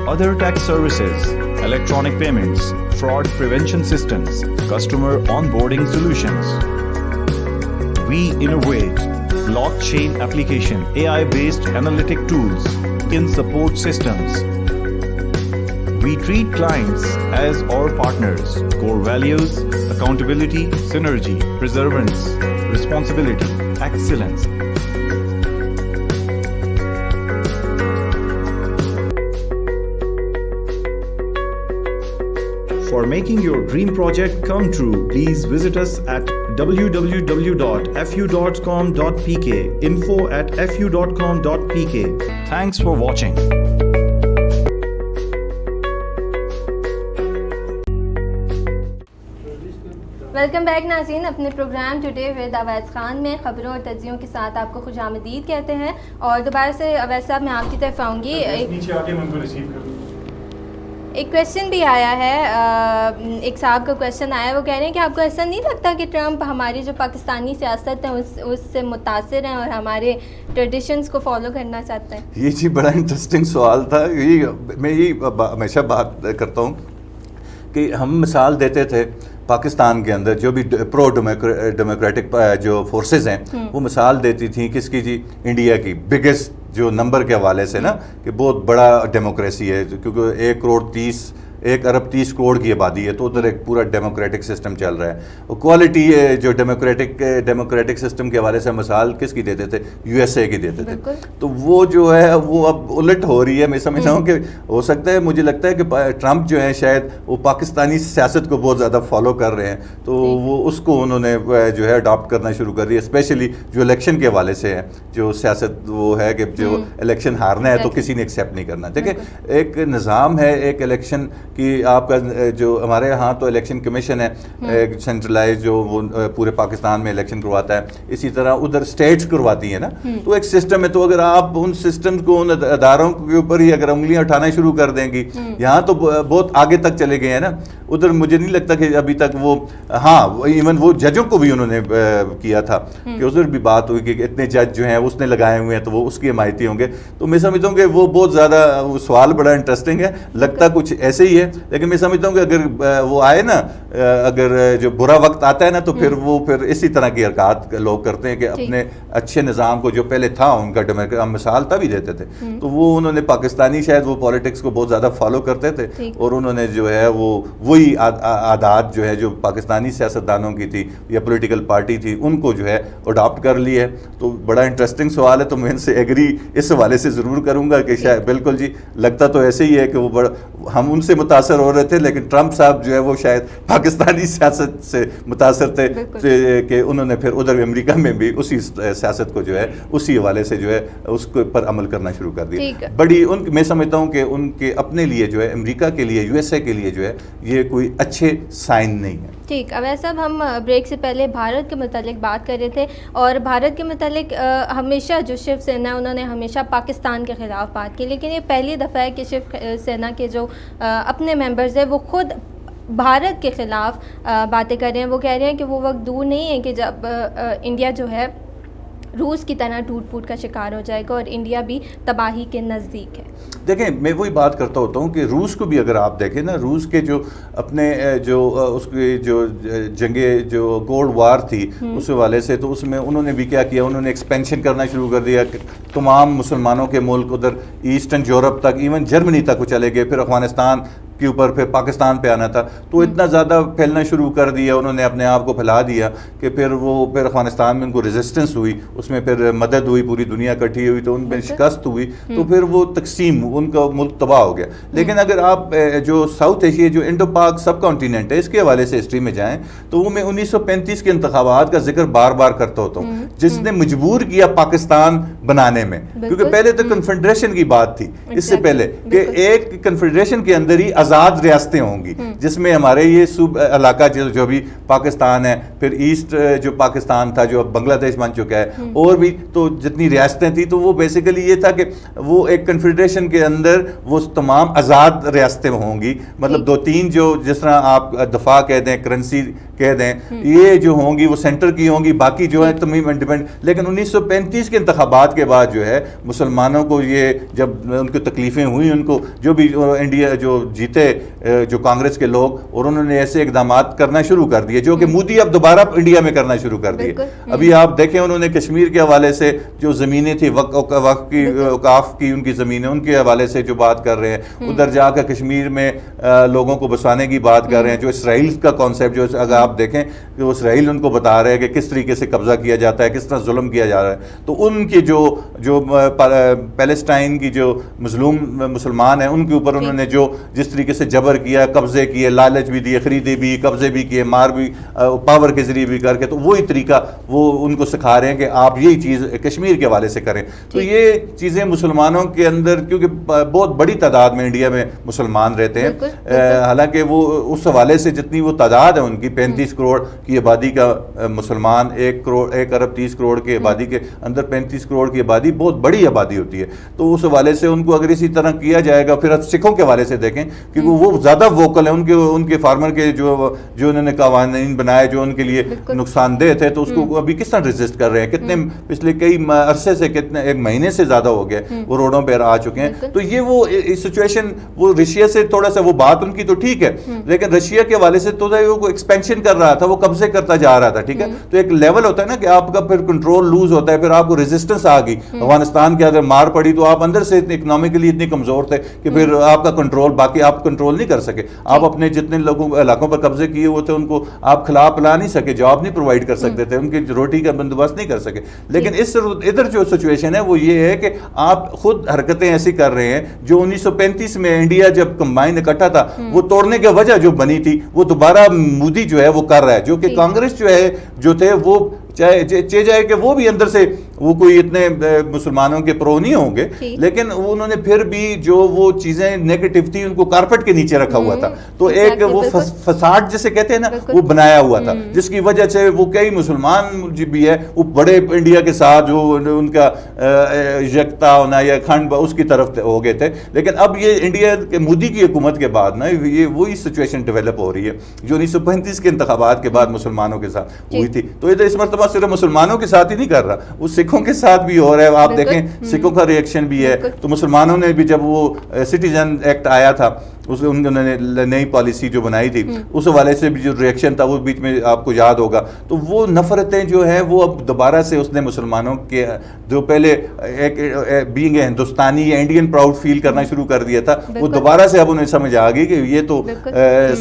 Other tech services, electronic payments, fraud prevention systems, customer onboarding solutions. We innovate blockchain application, AI-based analytic tools in support systems. We treat clients as our partners. Core values: accountability, synergy, perseverance, responsibility, excellence. For making your dream project come true, please visit us at www.fu.com.pk, info@fu.com.pk. Thanks for watching. Welcome back ناظرین, اپنے programme today with Awais Khan میں خبروں اور تجزیوں کے ساتھ آپ کو خوش آمدید کہتے ہیں. اور دوبارہ سے اویس صاحب میں آپ کی طرف آؤں گی. ایک کویشچن بھی آیا ہے, ایک صاحب کا کویشچن آیا, وہ کہہ رہے ہیں کہ آپ کو ایسا نہیں لگتا کہ ٹرمپ ہماری جو پاکستانی سیاست ہے اس سے متاثر ہیں اور ہمارے ٹریڈیشنز کو فالو کرنا چاہتے ہیں؟ یہ جی بڑا انٹرسٹنگ سوال تھا. میں یہی ہمیشہ بات کرتا ہوں کہ ہم مثال دیتے تھے پاکستان کے اندر جو بھی پرو ڈیموکریٹک جو فورسز ہیں وہ مثال دیتی تھیں کس کی جی, انڈیا کی بگیسٹ جو نمبر کے حوالے سے نا کہ بہت بڑا ڈیموکریسی ہے, کیونکہ 1 ارب 30 کروڑ کی آبادی ہے, تو ادھر ایک پورا ڈیموکریٹک سسٹم چل رہا ہے. اور کوالٹی جو ڈیموکریٹک سسٹم کے حوالے سے مثال کس کی دیتے تھے, یو ایس اے کی دیتے تھے. تو وہ جو ہے وہ اب الٹ ہو رہی ہے. میں سمجھتا ہوں کہ ہو سکتا ہے, مجھے لگتا ہے کہ ٹرمپ جو ہے شاید وہ پاکستانی سیاست کو بہت زیادہ فالو کر رہے ہیں, تو وہ اس کو انہوں نے جو ہے اڈاپٹ کرنا شروع کر دیا, اسپیشلی جو الیکشن کے حوالے سے ہے. جو سیاست وہ ہے کہ جو الیکشن ہارنا ہے تو کسی نے ایکسیپٹ نہیں کرنا. دیکھیں ایک نظام ہے ایک الیکشن کہ آپ کا جو ہمارے یہاں تو الیکشن کمیشن ہے سینٹرلائز جو وہ پورے پاکستان میں الیکشن کرواتا ہے, اسی طرح ادھر اسٹیٹس کرواتی ہیں نا, تو ایک سسٹم ہے. تو اگر آپ ان سسٹم کو ان اداروں کے اوپر ہی اگر انگلیاں اٹھانا شروع کر دیں گی, یہاں تو بہت آگے تک چلے گئے ہیں نا. ادھر مجھے نہیں لگتا کہ ابھی تک وہ, ہاں ایون وہ ججوں کو بھی انہوں نے کیا تھا کہ ادھر بھی بات ہوئی کہ اتنے جج جو ہیں اس نے لگائے ہوئے ہیں تو وہ اس کی حمایتی ہوں گے. تو میں سمجھتا ہوں کہ وہ بہت زیادہ سوال بڑا انٹرسٹنگ ہے, لگتا کچھ ایسے ہی ہے, لیکن میں سمجھتا ہوں کہ اگر وہ آئے نا, اگر جو برا وقت آتا ہے نا تو پھر اسی طرح کی حرکات لوگ کرتے ہیں کہ اپنے اچھے نظام کو جو پہلے تھا ان کا ہم مثال تبھی دیتے تھے, تو وہ انہوں نے پاکستانی شاید وہ پالیٹکس کو بہت زیادہ فالو کرتے تھے, اور انہوں نے جو ہے وہی عادات جو ہے جو پاکستانی سیاستدانوں کی تھی یا پولیٹیکل پارٹی تھی ان کو جو ہے اڈاپٹ کر لی ہے. تو بڑا انٹرسٹنگ سوال ہے, تو میں ان سے ایگری اس حوالے سے ضرور کروں گا کہ شاید بالکل جی لگتا تو ایسے ہی ہے کہ وہ ہم ان سے متاثر ہو رہے تھے، لیکن ٹرمپ صاحب جو ہے وہ شاید پاکستانی سیاست سے متاثر تھے کہ انہوں نے پھر ادھر امریکہ میں بھی اسی سیاست کو جو ہے اسی حوالے سے جو ہے اس کے پر عمل کرنا شروع کر دیا. بڑی میں سمجھتا ہوں کہ ان کے اپنے لیے جو ہے امریکہ کے لیے USA کے لیے جو ہے یہ کوئی اچھے سائن نہیں ہے. ٹھیک. اویس صاحب ہم بریک سے پہلے بھارت کے متعلق بات کر رہے تھے، اور بھارت کے متعلق ہمیشہ جو شیو سینا انہوں نے ہمیشہ پاکستان کے خلاف بات کی، لیکن یہ پہلی دفعہ ہے کہ شیو سینا کے جو اپنے ممبرز ہیں وہ خود بھارت کے خلاف باتیں کر رہے ہیں. وہ کہہ رہے ہیں کہ وہ وقت دور نہیں ہے کہ جب انڈیا جو ہے روس کی طرح ٹوٹ پھوٹ کا شکار ہو جائے گا اور انڈیا بھی تباہی کے نزدیک ہے. دیکھیں میں وہی بات کرتا ہوتا ہوں کہ روس کو بھی اگر آپ دیکھیں نا، روس کے جو اپنے جو اس کی جو جنگیں جو کولڈ وار تھی اس حوالے سے، تو اس میں انہوں نے بھی کیا کیا، انہوں نے ایکسپینشن کرنا شروع کر دیا کہ تمام مسلمانوں کے ملک ادھر ایسٹرن یورپ تک، ایون جرمنی تک وہ چلے گئے، پھر افغانستان کے اوپر پھر پاکستان پہ آنا تھا، تو اتنا زیادہ پھیلنا شروع کر دیا انہوں نے، اپنے آپ کو پھیلا دیا کہ پھر افغانستان میں ان کو ریزسٹنس ہوئی، اس میں پھر مدد ہوئی، پوری دنیا اکٹھی ہوئی تو ان میں شکست ہوئی، تو پھر وہ تقسیم ان کا ملک تباہ ہو گیا. لیکن اگر آپ جو ساؤتھ ایشیا جو انڈو پاک سب کانٹیننٹ ہے اس کے حوالے سے ہسٹری میں جائیں تو وہ میں 1935 کے انتخابات کا ذکر بار بار کرتا ہوتا ہوں، جس نے مجبور کیا پاکستان بنانے میں، کیونکہ پہلے تو کنفیڈریشن کی بات تھی اس سے پہلے کہ ایک کنفیڈریشن کے اندر ہی آزاد ریاستیں ہوں گی، جس میں ہمارے یہ علاقہ جو بھی پاکستان ہے، پھر ایسٹ جو پاکستان تھا جو اب بنگلہ دیش بن چکا ہے، اور بھی تو جتنی ریاستیں تھیں، تو وہ بیسیکلی یہ تھا کہ وہ ایک کنفیڈریشن کے اندر وہ تمام آزاد ریاستیں ہوں گی، مطلب دو تین جو جس طرح آپ دفاع کہہ دیں، کرنسی کہہ دیں، یہ جو ہوں گی وہ سینٹر کی ہوں گی، باقی جو ہے تمام انڈیپینڈنٹ. لیکن 1935 کے انتخابات کے بعد جو ہے مسلمانوں کو یہ جب ان کو تکلیفیں ہوئیں، ان کو جو بھی انڈیا جو جیتے جو کانگریس کے لوگ، اور انہوں نے ایسے اقدامات کرنا شروع کر دیے جو کہ مودی اب دوبارہ انڈیا میں کرنا شروع کر دیے. ابھی آپ دیکھیں انہوں نے کشمیر کے حوالے سے جو زمینیں تھیں وقف کی اوقاف کی ان کی زمینیں، ان کے حوالے سے جو بات کر رہے ہیں، ادھر جا کر کشمیر میں لوگوں کو بسانے کی بات کر رہے ہیں. جو اسرائیل کا کانسیپٹ جو اگر آپ دیکھیں کہ وہ اسرائیل ان کو بتا رہے ہیں کہ کس طریقے سے قبضہ کیا جاتا ہے، کس طرح ظلم کیا جا رہا ہے. تو ان کی جو پیلسٹائن کی جو مظلوم مسلمان ہیں ان کے اوپر انہوں نے جو جس طریقے سے جبر کیا، قبضے کیے، لالچ بھی دیے، خریدے بھی، قبضے بھی کیے، مار بھی پاور کے ذریعے بھی کر کے، تو وہی طریقہ وہ ان کو سکھا رہے ہیں کہ آپ یہی چیز کشمیر کے حوالے سے کریں. تو یہ چیزیں مسلمانوں کے اندر، کیونکہ بہت بڑی تعداد میں انڈیا میں مسلمان رہتے ہیں، حالانکہ وہ اس حوالے سے جتنی وہ تعداد ہے ان کی 35 کروڑ کی آبادی کا مسلمان، 1 ارب 30 کروڑ کی آبادی کے اندر 35 کروڑ کی آبادی بہت بڑی آبادی ہوتی ہے. تو اس حوالے سے ان کو اگر اسی طرح کیا جائے گا، پھر سکھوں کے حوالے سے دیکھیں کہ وہ زیادہ ووکل ہیں، ان کے فارمر کے جو انہوں نے قوانین بنائے جو ان کے لیے نقصان دہ تھے، تو اس کو ابھی کس طرح ریزسٹ کر رہے ہیں، کتنے پچھلے کئی عرصے سے، کتنے ایک مہینے سے زیادہ ہو گئے وہ روڈوں پہ آ چکے ہیں. تو یہ وہ سچویشن وہ رشیا سے تھوڑا سا وہ بات ان کی تو ٹھیک ہے، لیکن رشیا کے حوالے سے تو وہ ایکسپینشن کر رہا تھا، وہ قبضے کرتا جا رہا تھا. ٹھیک ہے، تو ایک لیول ہوتا ہے نا کہ آپ کا پھر کنٹرول لوز ہوتا ہے، پھر آپ کو ریزسٹنس آ گئی. افغانستان کے اگر مار پڑی تو آپ اندر سے اکنامکلی اتنی کمزور تھے کہ پھر آپ کا کنٹرول، باقی آپ کنٹرول نہیں کر سکے. آپ اپنے جتنے علاقوں پر قبضے کیے ہوئے تھے ان کو آپ کھلا پلا نہیں سکے، جاب نہیں پرووائڈ کر سکتے تھے، ان کی روٹی کا بندوبست نہیں کر سکے. لیکن ادھر جو سچویشن ہے وہ یہ ہے کہ آپ خود حرکتیں ایسی کر رہے ہیں جو 1935 میں انڈیا جب کمبائن اکٹھا تھا وہ توڑنے کی وجہ جو بنی تھی وہ دوبارہ مودی جو ہے وہ کر رہا ہے، جو کہ کانگریس جو ہے جو تھے وہ چاہے جائے کہ وہ بھی اندر سے وہ کوئی اتنے مسلمانوں کے پرو نہیں ہوں گے، لیکن انہوں نے پھر بھی جو وہ چیزیں نیگیٹو تھی ان کو کارپٹ کے نیچے رکھا ہوا تھا. تو ایک وہ فساد جسے کہتے ہیں نا وہ بنایا ہوا تھا، جس کی وجہ سے وہ کئی مسلمان بھی ہے وہ بڑے انڈیا کے ساتھ جو ان کا یکتا ہونا یا کھنڈ اس کی طرف ہو گئے تھے. لیکن اب یہ انڈیا کے مودی کی حکومت کے بعد نا یہ وہی سچویشن ڈیولپ ہو رہی ہے جو 1935 کے انتخابات کے بعد مسلمانوں کے ساتھ ہوئی تھی. تو ادھر اس مرتبہ صرف مسلمانوں کے ساتھ ہی نہیں کر رہا، وہ سکھوں کے ساتھ بھی ہو رہا ہے. آپ دیکھیں سکھوں کا ریئیکشن بھی ہے. تو مسلمانوں نے بھی جب وہ سٹیزن ایکٹ آیا تھا انہوں نے نئی پالیسی جو بنائی تھی اس حوالے سے بھی جو ریئیکشن تھا وہ بیچ میں آپ کو یاد ہوگا. تو وہ نفرتیں جو ہیں وہ اب دوبارہ سے اس نے مسلمانوں کے جو پہلے ایک بینگ اے ہندوستانی یا انڈین پراؤڈ فیل کرنا شروع کر دیا تھا، وہ دوبارہ سے اب انہیں سمجھ آ گئی کہ یہ تو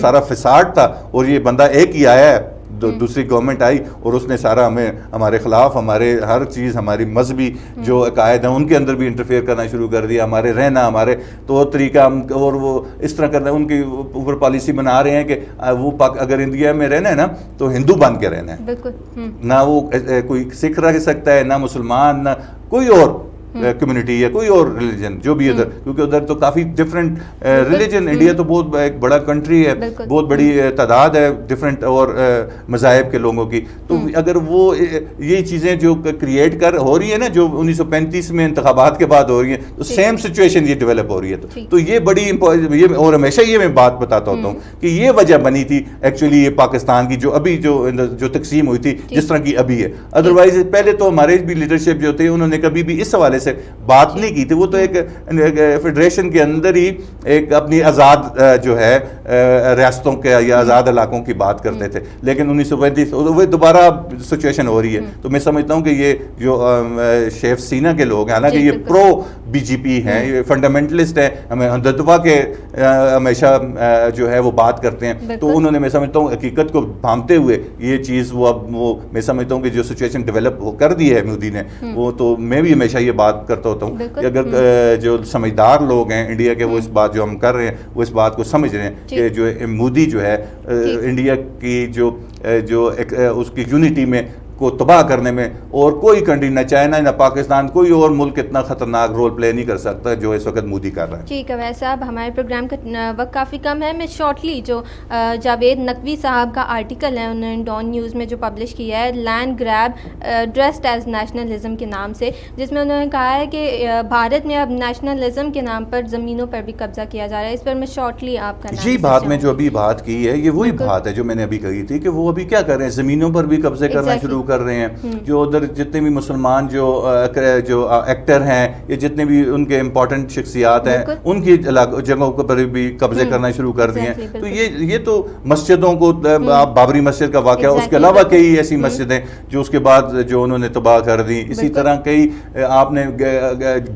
سارا فساد تھا اور یہ بندہ ایک ہی آیا ہے دوسری گورنمنٹ آئی اور اس نے سارا ہمیں ہمارے خلاف ہمارے ہر چیز ہماری مذہبی جو عقائد ہیں ان کے اندر بھی انٹرفیئر کرنا شروع کر دیا, ہمارے رہنا ہمارے طور طریقہ اور وہ اس طرح کرنا, ان کی اوپر پالیسی بنا رہے ہیں کہ وہ اگر انڈیا میں رہنا ہے نا تو ہندو بن کے رہنا ہے, بالکل نہ وہ کوئی سکھ رہ سکتا ہے, نہ مسلمان, نہ کوئی اور کمیونٹی یا کوئی اور ریلیجن جو بھی ادھر, کیونکہ ادھر تو کافی ڈفرینٹ ریلیجن, انڈیا تو بہت ایک بڑا کنٹری ہے, بہت بڑی تعداد ہے ڈفرینٹ اور مذاہب کے لوگوں کی. تو اگر وہ یہ چیزیں جو کریٹ ہو رہی ہیں نا جو 1935 میں انتخابات کے بعد ہو رہی ہیں, تو سیم سچویشن یہ ڈیولپ ہو رہی ہے. تو یہ بڑی اور ہمیشہ یہ میں بات بتاتا ہوتا ہوں کہ یہ وجہ بنی تھی ایکچولی یہ پاکستان کی جو ابھی جو تقسیم ہوئی تھی جس طرح کی ابھی ہے. ادروائز پہلے تو ہمارے بھی لیڈرشپ جو تھے انہوں نے کبھی بھی اس حوالے سے بات نہیں کی تھی, وہ تو ایک فیڈریشن کے اندر ہی ایک اپنی آزاد جو ہے ریاستوں کے یا آزاد علاقوں کی بات کرتے تھے. لیکن 1935 وہ دوبارہ سچویشن ہو رہی ہے. تو میں سمجھتا ہوں کہ یہ جو شیخ سینا کے لوگ ہیں, حالانکہ یہ پرو بی جے پی ہیں, یہ فنڈامنٹلسٹ ہیں, ہمیں ہندتوا کے ہمیشہ جو ہے وہ بات کرتے ہیں, تو انہوں نے میں سمجھتا ہوں حقیقت کو بھانپتے ہوئے یہ چیز وہ میں سمجھتا ہوں کہ جو سچویشن ڈیولپ کر دی ہے مودی نے, وہ تو میں بھی ہمیشہ یہ بات کرتا ہوتا ہوں کہ اگر جو سمجھدار لوگ ہیں انڈیا کے, وہ اس بات جو ہم کر رہے ہیں وہ اس بات کو سمجھ رہے ہیں کہ جو مودی جو ہے انڈیا کی جو اس کی یونٹی میں کو تباہ کرنے میں اور کوئی کنٹری, نہ چائنا نہ پاکستان, کوئی اور ملک اتنا خطرناک رول پلے نہیں کر سکتا جو اس وقت مودی کر رہا ہے. ٹھیک ہے ویسے اب ہمارے پروگرام کا وقت کافی کم ہے. میں شارٹلی جو جاوید نقوی صاحب کا آرٹیکل ہے انہوں نے ڈان نیوز میں جو پبلش کیا ہے, لینڈ گریب ڈریسڈ ایز نیشنلزم کے نام سے, جس میں انہوں نے کہا ہے کہ بھارت میں اب نیشنلزم کے نام پر زمینوں پر بھی قبضہ کیا جا رہا ہے. اس پر میں شارٹلی آپ کا جی بات میں جو ابھی بات کی ہے یہ وہی بات ہے جو میں نے ابھی کہی تھی کہ وہ ابھی کیا کر رہے ہیں, زمینوں پر بھی قبضے کرنا شروع کر رہے ہیں. جو ادھر جتنے بھی مسلمان جو ایکٹر ہیں یا جتنے بھی ان کے امپورٹنٹ شخصیات ہیں ان کی جگہوں پر بھی قبضے کرنا شروع کر دیے ہیں. تو یہ تو مسجدوں کو, آپ بابری مسجد کا واقعہ, اس کے علاوہ کئی ایسی مسجدیں جو اس کے بعد جو انہوں نے تباہ کر دی. اسی طرح کئی آپ نے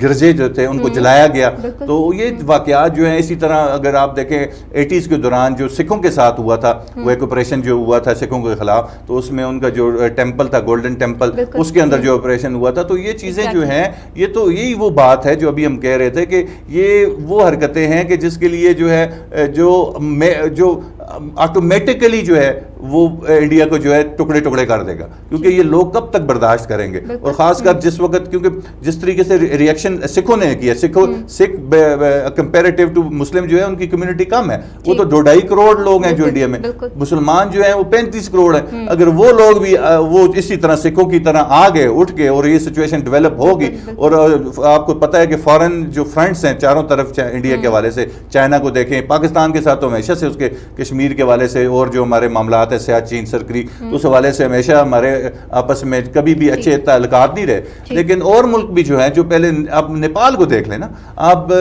گرجے جو تھے ان کو جلایا گیا. تو یہ واقعات جو ہیں اسی طرح اگر آپ دیکھیں 80s کے دوران جو سکھوں کے ساتھ ہوا تھا, وہ ایک آپریشن جو ہوا تھا سکھوں کے خلاف, تو اس میں ان کا جو ٹیمپل تھا گولڈن ٹیمپل, اس کے اندر جو آپریشن ہوا تھا. تو یہ چیزیں جو ہیں یہ تو یہی وہ بات ہے جو ابھی ہم کہہ رہے تھے کہ یہ وہ حرکتیں ہیں کہ جس کے لیے جو ہے جو آٹومیٹکلی جو ہے وہ انڈیا کو جو ہے ٹکڑے ٹکڑے کر دے گا, کیونکہ یہ لوگ کب تک برداشت کریں گے. اور خاص کر جس وقت, کیونکہ جس طریقے سے ریئیکشن سکھوں نے کیا, سکھ کمپیریٹیو ٹو مسلم جو ہے ان کی کمیونٹی کم ہے, وہ تو 2.5 کروڑ لوگ ہیں جو انڈیا میں, مسلمان جو ہیں وہ 35 کروڑ ہیں. اگر وہ لوگ بھی وہ اسی طرح سکھوں کی طرح آگے اٹھ کے اور یہ سچویشن ڈیولپ ہوگی, اور آپ کو پتہ ہے کہ فارن جو فرنٹس ہیں چاروں طرف انڈیا کے حوالے سے, چائنا کو دیکھیں, پاکستان کے ساتھ تو ہمیشہ سے اس کے کشمیر کے حوالے سے اور جو ہمارے معاملات سیاچین سرکری, تو اس حوالے سے ہمیشہ ہمارے آپس میں کبھی بھی اچھے تعلقات نہیں رہے. لیکن اور ملک بھی جو ہیں, جو پہلے آپ نیپال کو دیکھ لیں نا, آپ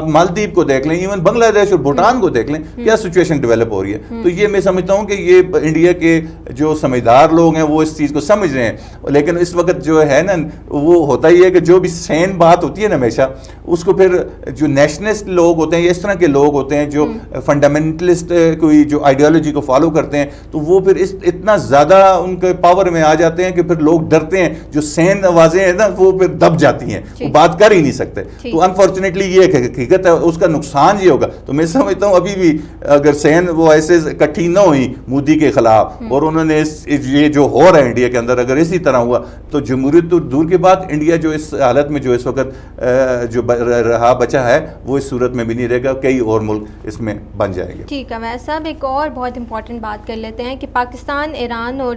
مالدیپ کو دیکھ لیں, ایون بنگلہ دیش اور بھوٹان کو دیکھ لیں, کیا سچویشن ڈیولپ ہو رہی ہے. تو یہ میں سمجھتا ہوں کہ یہ انڈیا کے جو سمجھدار لوگ ہیں وہ اس چیز کو سمجھ رہے ہیں. لیکن اس وقت جو ہے نا وہ ہوتا ہی ہے کہ جو بھی سین بات ہوتی ہے نا ہمیشہ, اس کو پھر جو نیشنلسٹ لوگ ہوتے ہیں یا اس طرح کے لوگ ہوتے ہیں جو فنڈامنٹلسٹ کوئی جو آئیڈیالوجی کو فالو کرتے ہیں, تو وہ پھر اتنا زیادہ ان کے پاور میں آ جاتے ہیں کہ پھر لوگ ڈرتے ہیں. جو سین آوازیں ہیں نا وہ پھر دب جاتی ہیں, وہ بات کر ہی نہیں سکتے. تو انفارچونیٹلی یہ ایک حقیقت ہے, اس کا نقصان یہ ہوگا. تو میں سمجھتا ہوں ابھی بھی اگر سین وہ ایسے اکٹھی نہ ہوئی مودی کے خلاف, اور انہوں نے یہ جو ہو رہا ہے انڈیا کے اندر اگر اسی طرح ہوا, تو جمہوریت تو دور کے بعد انڈیا جو اس حالت میں جو اس وقت جو رہا بچا ہے وہ اس صورت میں بھی نہیں رہے گا, کئی اور ملک اس میں بن جائے گے. ٹھیک ہے. ویسے اب ایک اور بہت امپورٹنٹ بات کر لیتے ہیں کہ پاکستان, ایران اور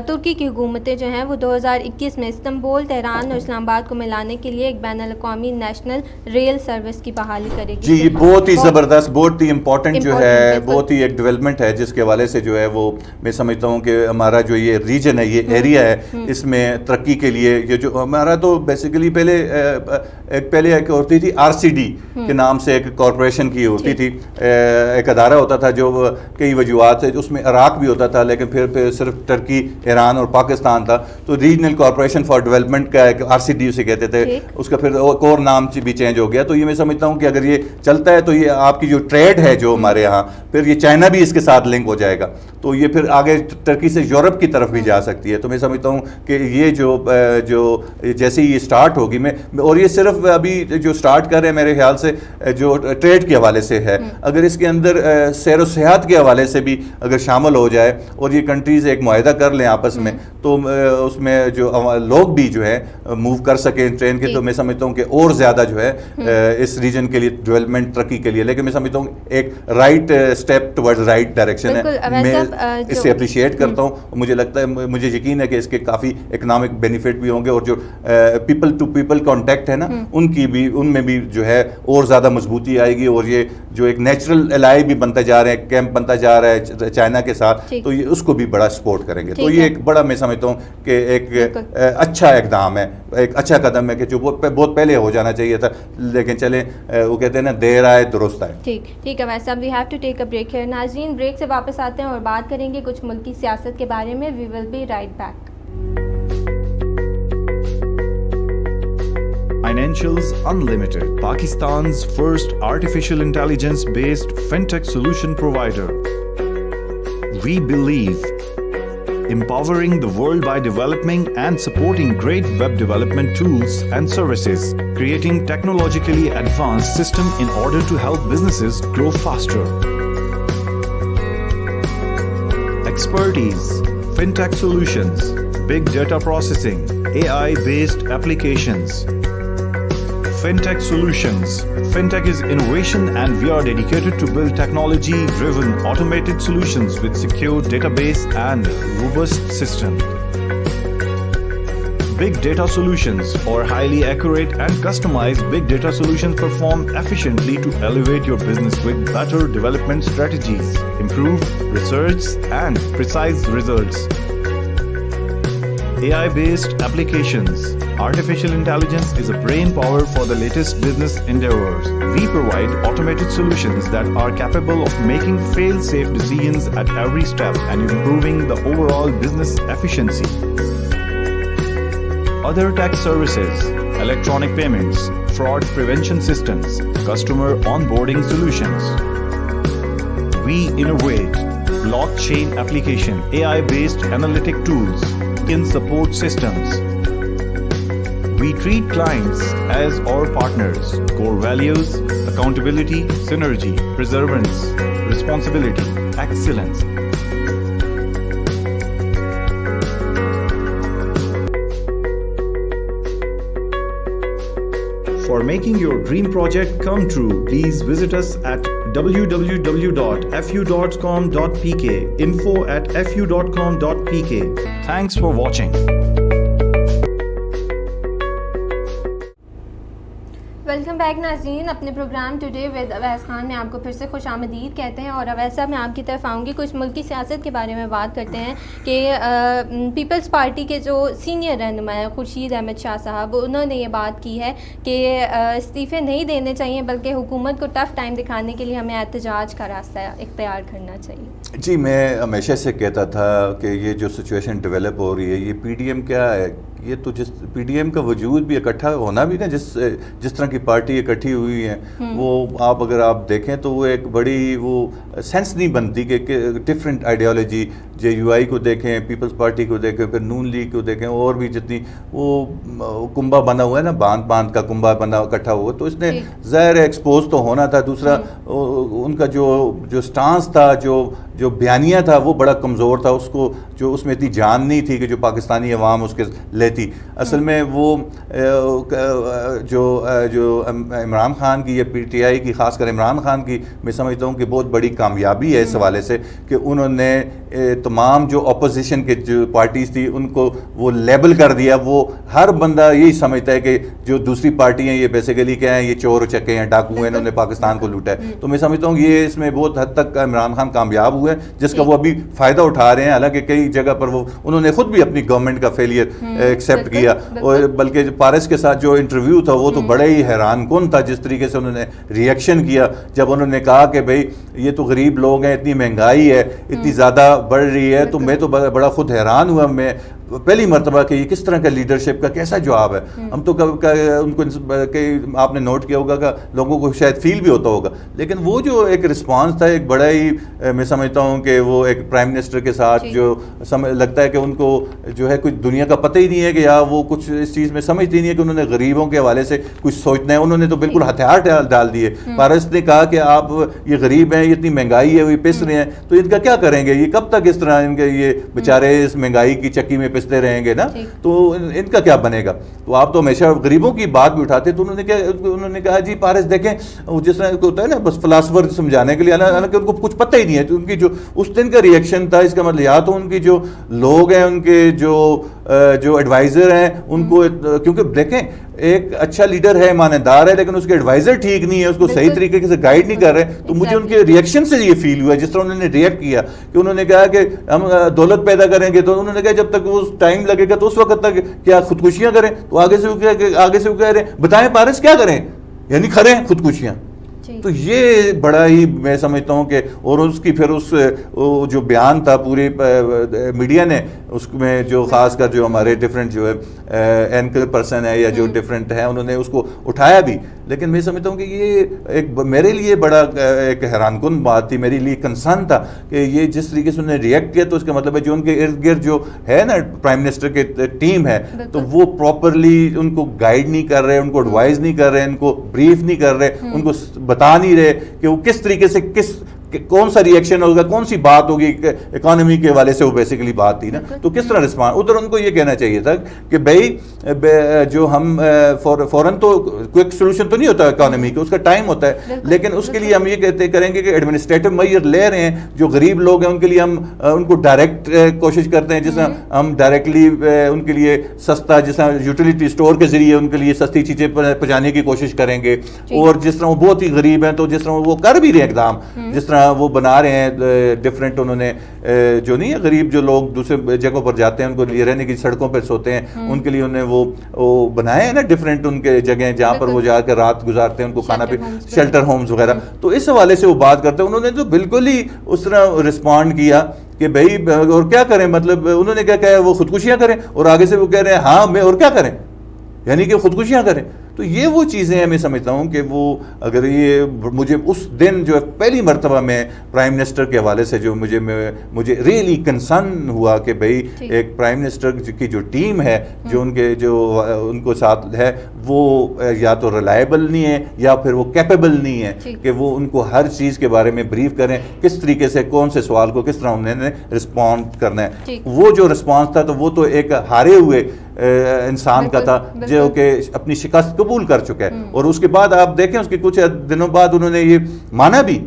ترکی کی حکومتیں جو ہیں وہ 2021 میں استنبول, تہران اور اسلام آباد کو ملانے کے لیے ایک بین الاقوامی نیشنل ریل سروس کی بحالی کرے گی. جی یہ بہت ہی زبردست, بہت ہی امپورٹنٹ جو ہے, بہت ہی ایک ڈیولپمنٹ ہے جس کے حوالے سے جو ہے وہ میں سمجھتا ہوں کہ ہمارا جو یہ ریجن ہے, یہ ایریا ہے, اس میں ترقی کے لیے یہ جو ہمارا تو بیسیکلی پہلے ایک ہوتی تھی RCD کے نام سے ایک کارپوریشن کی ہوتی تھی, ایک ادارہ ہوتا تھا جو کئی وجوہات سے, اس میں عراق بھی ہوتا تھا لیکن پھر صرف ترکی, ایران اور پاکستان تھا, تو ریجنل کارپوریشن فار ڈیولپمنٹ کا ایک RCD اسے کہتے تھے, اس کا پھر ایک اور نام بھی چینج ہو گیا. تو یہ میں سمجھتا ہوں کہ اگر یہ چلتا ہے تو یہ آپ کی جو ٹریڈ ہے جو ہمارے یہاں, پھر یہ چائنا بھی اس کے ساتھ لنک ہو جائے گا, تو یہ پھر آگے ترکی سے یورپ کی طرف بھی جا سکتی ہے. تو میں سمجھتا ہوں کہ یہ جو جیسے یہ سٹارٹ ہوگی, میں اور یہ صرف ابھی جو سٹارٹ کر رہے ہیں میرے خیال سے جو ٹریڈ کے حوالے سے ہے, اگر اس کے اندر سیر و صحت کے حوالے سے بھی اگر شامل ہو جائے اور یہ کنٹریز ایک معاہدہ کر لیں آپس میں, تو اس میں جو لوگ بھی جو ہے موو کر سکیں ٹرین کے, تو میں سمجھتا ہوں کہ اور زیادہ جو ہے اس ریجن کے لیے ڈیولپمنٹ ترقی کے لیے, لیکن میں سمجھتا ہوں ایک right step toward right direction ہے. میں اسے اپریشیٹ کرتا ہوں, اور مجھے لگتا ہے, مجھے یقین ہے کہ اس کے کافی اکنامک بینیفٹ بھی ہوں گے, اور جو پیپل ٹو پیپل کانٹیکٹ ہے نا, ان میں بھی جو ہے اور زیادہ مضبوطی آئے گی, اور یہ جو ایک نیچرل الائی بھی بنتے جا رہے ہیں, کیمپ بنتا جا رہا ہے چائنا کے ساتھ, تو یہ اس کو بھی بڑا سپورٹ کریں گے. تو یہ ایک بڑا, میں سمجھتا ہوں کہ ایک اچھا اقدام ہے, ایک اچھا قدم ہے کہ جو بہت پہلے ہو جانا چاہیے تھا, لیکن چلیں وہ کہتے ہیں نا دیر آئے درست آئے. ٹھیک ہے ویسے we have to take a break ہے. ناظرین بریک سے واپس آتے ہیں اور بات کریں گے کچھ ملکی سیاست کے بارے میں. We will be right back. Financials Unlimited, Pakistan's first artificial intelligence-based fintech solution provider. We believe empowering the world by developing and supporting great web development tools and services, creating technologically advanced system in order to help businesses grow faster. Expertise, fintech solutions, big data processing, AI-based applications. Fintech Solutions. Fintech is innovation and we are dedicated to build technology-driven automated solutions with secure database and robust system. Big data solutions or highly accurate and customized big data solutions perform efficiently to elevate your business with better development strategies, improved research and precise results. AI-based applications. Artificial intelligence is a brain power for the latest business endeavors. We provide automated solutions that are capable of making fail-safe decisions at every step and improving the overall business efficiency. Other tech services, electronic payments, fraud prevention systems, customer onboarding solutions. We innovate blockchain application, AI-based analytic tools, in support systems. We treat clients as our partners. Core values: accountability, synergy, perseverance, responsibility, excellence. For making your dream project come true, please visit us at www.fu.com.pk, info@fu.com.pk. Thanks for watching. Welcome back ناظرین, اپنے programme today with Awais Khan میں آپ کو پھر سے خوش آمدید کہتے ہیں. اور اویس صاحب میں آپ کی طرف آؤں گی, کچھ ملکی سیاست کے بارے میں بات کرتے ہیں کہ پیپلز پارٹی کے جو سینئر رہنما ہیں خورشید احمد شاہ صاحب, انہوں نے یہ بات کی ہے کہ استعفے نہیں دینے چاہیے بلکہ حکومت کو ٹف ٹائم دکھانے کے لیے ہمیں احتجاج کا راستہ اختیار کرنا چاہیے. جی, میں ہمیشہ سے کہتا تھا کہ یہ جو سچویشن ڈیولپ ہو رہی ہے, یہ پی ڈی ایم کیا ہے, یہ تو جس پی ڈی ایم کا وجود بھی اکٹھا ہونا بھی نا, جس طرح کی پارٹی اکٹھی ہوئی ہیں, وہ اگر آپ دیکھیں تو وہ ایک بڑی وہ سینس نہیں بنتی کہ ڈفرینٹ آئیڈیالوجی, جے یو آئی کو دیکھیں, پیپلز پارٹی کو دیکھیں, پھر نون لیگ کو دیکھیں, اور بھی جتنی وہ کنبا بنا ہوا ہے نا, باندھ کا کنبا بنا اکٹھا ہوا, تو اس نے ظاہر ایکسپوز تو ہونا تھا. دوسرا ان کا جو سٹانس تھا, جو بیانیہ تھا, وہ بڑا کمزور تھا. اس کو جو اس میں اتنی جان نہیں تھی کہ جو پاکستانی عوام اس کے لیتی. اصل میں وہ جو عمران خان کی یا پی ٹی آئی کی, خاص کر عمران خان کی, میں سمجھتا ہوں کہ بہت بڑی کامیابی ہے اس حوالے سے کہ انہوں نے تمام جو اپوزیشن کے جو پارٹیز تھی ان کو وہ لیبل کر دیا. وہ ہر بندہ یہی سمجھتا ہے کہ جو دوسری پارٹی ہیں یہ بیسیکلی کیا ہیں, یہ چور و چکے ہیں, ڈاکو ہیں, انہوں نے پاکستان کو لوٹا ہے. تو میں سمجھتا ہوں یہ اس میں بہت حد تک عمران خان کامیاب ہوئے جس کا وہ ابھی فائدہ اٹھا رہے ہیں. حالانکہ کئی جگہ پر وہ انہوں نے خود بھی اپنی گورنمنٹ کا فیلئر ایکسیپٹ کیا, اور بلکہ پارس کے ساتھ جو انٹرویو تھا وہ تو بڑے ہی حیران کن تھا جس طریقے سے انہوں نے ریئیکشن کیا جب انہوں نے کہا کہ بھئی یہ تو غریب لوگ ہیں, اتنی مہنگائی ہے, اتنی زیادہ بڑھ رہی ہے. تو میں تو بڑا خود حیران ہوا میں پہلی مرتبہ کہ یہ کس طرح کا لیڈرشپ کا کیسا جواب ہے. ہم تو ان کو آپ نے نوٹ کیا ہوگا کہ لوگوں کو شاید فیل بھی ہوتا ہوگا, لیکن وہ جو ایک رسپانس تھا ایک بڑا ہی میں سمجھتا ہوں کہ وہ ایک پرائم منسٹر کے ساتھ جو لگتا ہے کہ ان کو جو ہے کچھ دنیا کا پتہ ہی نہیں ہے کہ یا وہ کچھ اس چیز میں سمجھتی نہیں ہے کہ انہوں نے غریبوں کے حوالے سے کچھ سوچنا ہے. انہوں نے تو بالکل ہتھیار ڈال دیے. پارس نے کہا کہ آپ یہ غریب ہیں, یہ اتنی مہنگائی ہے, وہ پس رہے ہیں, تو ان کا کیا کریں گے, یہ کب تک اس طرح ان کے یہ بیچارے اس مہنگائی کی چکی میں پستے رہیں گے نا, تو ان کا کیا بنے گا. تو آپ تو ہمیشہ غریبوں کی بات بھی اٹھاتے. تو انہوں نے کہا جی پارس دیکھیں جس طرح ہوتا ہے نا بس فلاسفر سمجھانے کے لیے, حالانکہ ان کو کچھ پتہ ہی نہیں ہے. تو ان کی جو اس دن کا ریئیکشن تھا اس کا مطلب یا تو ان کی جو لوگ ہیں ان کے جو ایڈوائزر ہیں ان کو, کیونکہ دیکھیں ایک اچھا لیڈر ہے, ایماندار ہے, لیکن اس کے ایڈوائزر ٹھیک نہیں ہے, اس کو صحیح طریقے سے گائیڈ نہیں کر رہے. تو مجھے ان کے ریئیکشن سے یہ فیل ہوا جس طرح انہوں نے ریئیکٹ کیا کہ انہوں نے کہا کہ ہم دولت پیدا کریں گے. تو انہوں نے کہا جب تک وہ ٹائم لگے گا تو اس وقت تک کیا خودکشیاں کریں. تو آگے سے وہ کہہ رہے ہیں بتائیں پارس کیا کریں, یعنی کریں خودکشیاں. تو یہ بڑا ہی میں سمجھتا ہوں کہ, اور اس کی پھر اس جو بیان تھا پوری میڈیا نے اس میں جو خاص کر جو ہمارے ڈفرینٹ جو ہے اینکر پرسن ہے یا جو ڈفرینٹ ہیں انہوں نے اس کو اٹھایا بھی. لیکن میں سمجھتا ہوں کہ یہ ایک میرے لیے بڑا ایک حیران کن بات تھی, میرے لیے کنسرن تھا کہ یہ جس طریقے سے انہوں نے ریئیکٹ کیا. تو اس کا مطلب ہے جو ان کے ارد گرد جو ہے نا پرائم منسٹر کے ٹیم ہے تو وہ پراپرلی ان کو گائیڈ نہیں کر رہے, ان کو ایڈوائز نہیں کر رہے, ان کو بریف نہیں کر رہے, ان کو بتا نہیں رہے کہ وہ کس طریقے سے کون سا ریئیکشن ہوگا, کون سی بات ہوگی. اکانومی کے حوالے سے وہ بیسیکلی بات تھی نا, تو کس طرح رسپانس. ادھر ان کو یہ کہنا چاہیے تھا کہ بھائی جو ہم فوراً تو کوئک سولوشن تو نہیں ہوتا اکانومی کا, اس کا ٹائم ہوتا ہے, لیکن اس کے لیے ہم یہ کریں گے کہ ایڈمنسٹریٹو میئر لے رہے ہیں. جو غریب لوگ ہیں ان کے لیے ہم ان کو ڈائریکٹ کوشش کرتے ہیں, جس طرح ہم ڈائریکٹلی ان کے لیے سستا, جس طرح یوٹیلیٹی اسٹور کے ذریعے ان کے لیے سستی چیزیں پہنچانے کی کوشش کریں گے. اور جس طرح وہ بہت ہی غریب ہیں تو جس طرح وہ کر بھی رہے ہیں اقدام, جس طرح وہ بنا رہے ہیں ڈفرینٹ, انہوں نے جو نہیں ہے غریب جو لوگ دوسرے جگہوں پر جاتے ہیں ان کو لیے رہنے کی سڑکوں پہ سوتے ہیں, ان کے لیے انہوں نے وہ بنائے ہیں نا ڈفرینٹ ان کے جگہیں جہاں پر وہ جا کر رات گزارتے ہیں, ان کو کھانا پہ شیلٹر ہومز وغیرہ. تو اس حوالے سے وہ بات کرتے ہیں. انہوں نے تو بالکل ہی اس طرح رسپونڈ کیا کہ بھائی اور کیا کریں, مطلب انہوں نے کیا کہا وہ خودکشیاں کریں, اور آگے سے وہ کہہ رہے ہیں ہاں میں اور کیا کریں, یعنی کہ خودکشیاں کریں. تو یہ وہ چیزیں ہیں میں سمجھتا ہوں کہ وہ اگر یہ مجھے اس دن جو پہلی مرتبہ میں پرائم منسٹر کے حوالے سے جو مجھے ریئلی کنسرن ہوا کہ بھئی ایک پرائم منسٹر کی جو ٹیم ہے جو ان کو ساتھ ہے وہ یا تو ریلائبل نہیں ہے یا پھر وہ کیپیبل نہیں ہے کہ وہ ان کو ہر چیز کے بارے میں بریف کریں, کس طریقے سے کون سے سوال کو کس طرح انہوں نے رسپونڈ کرنا ہے. وہ جو رسپانس تھا تو وہ تو ایک ہارے ہوئے انسان کا تھا جو کہ اپنی شکست قبول کر چکا ہے. اور اس کے بعد آپ دیکھیں اس کے کچھ دنوں بعد انہوں نے یہ مانا بھی,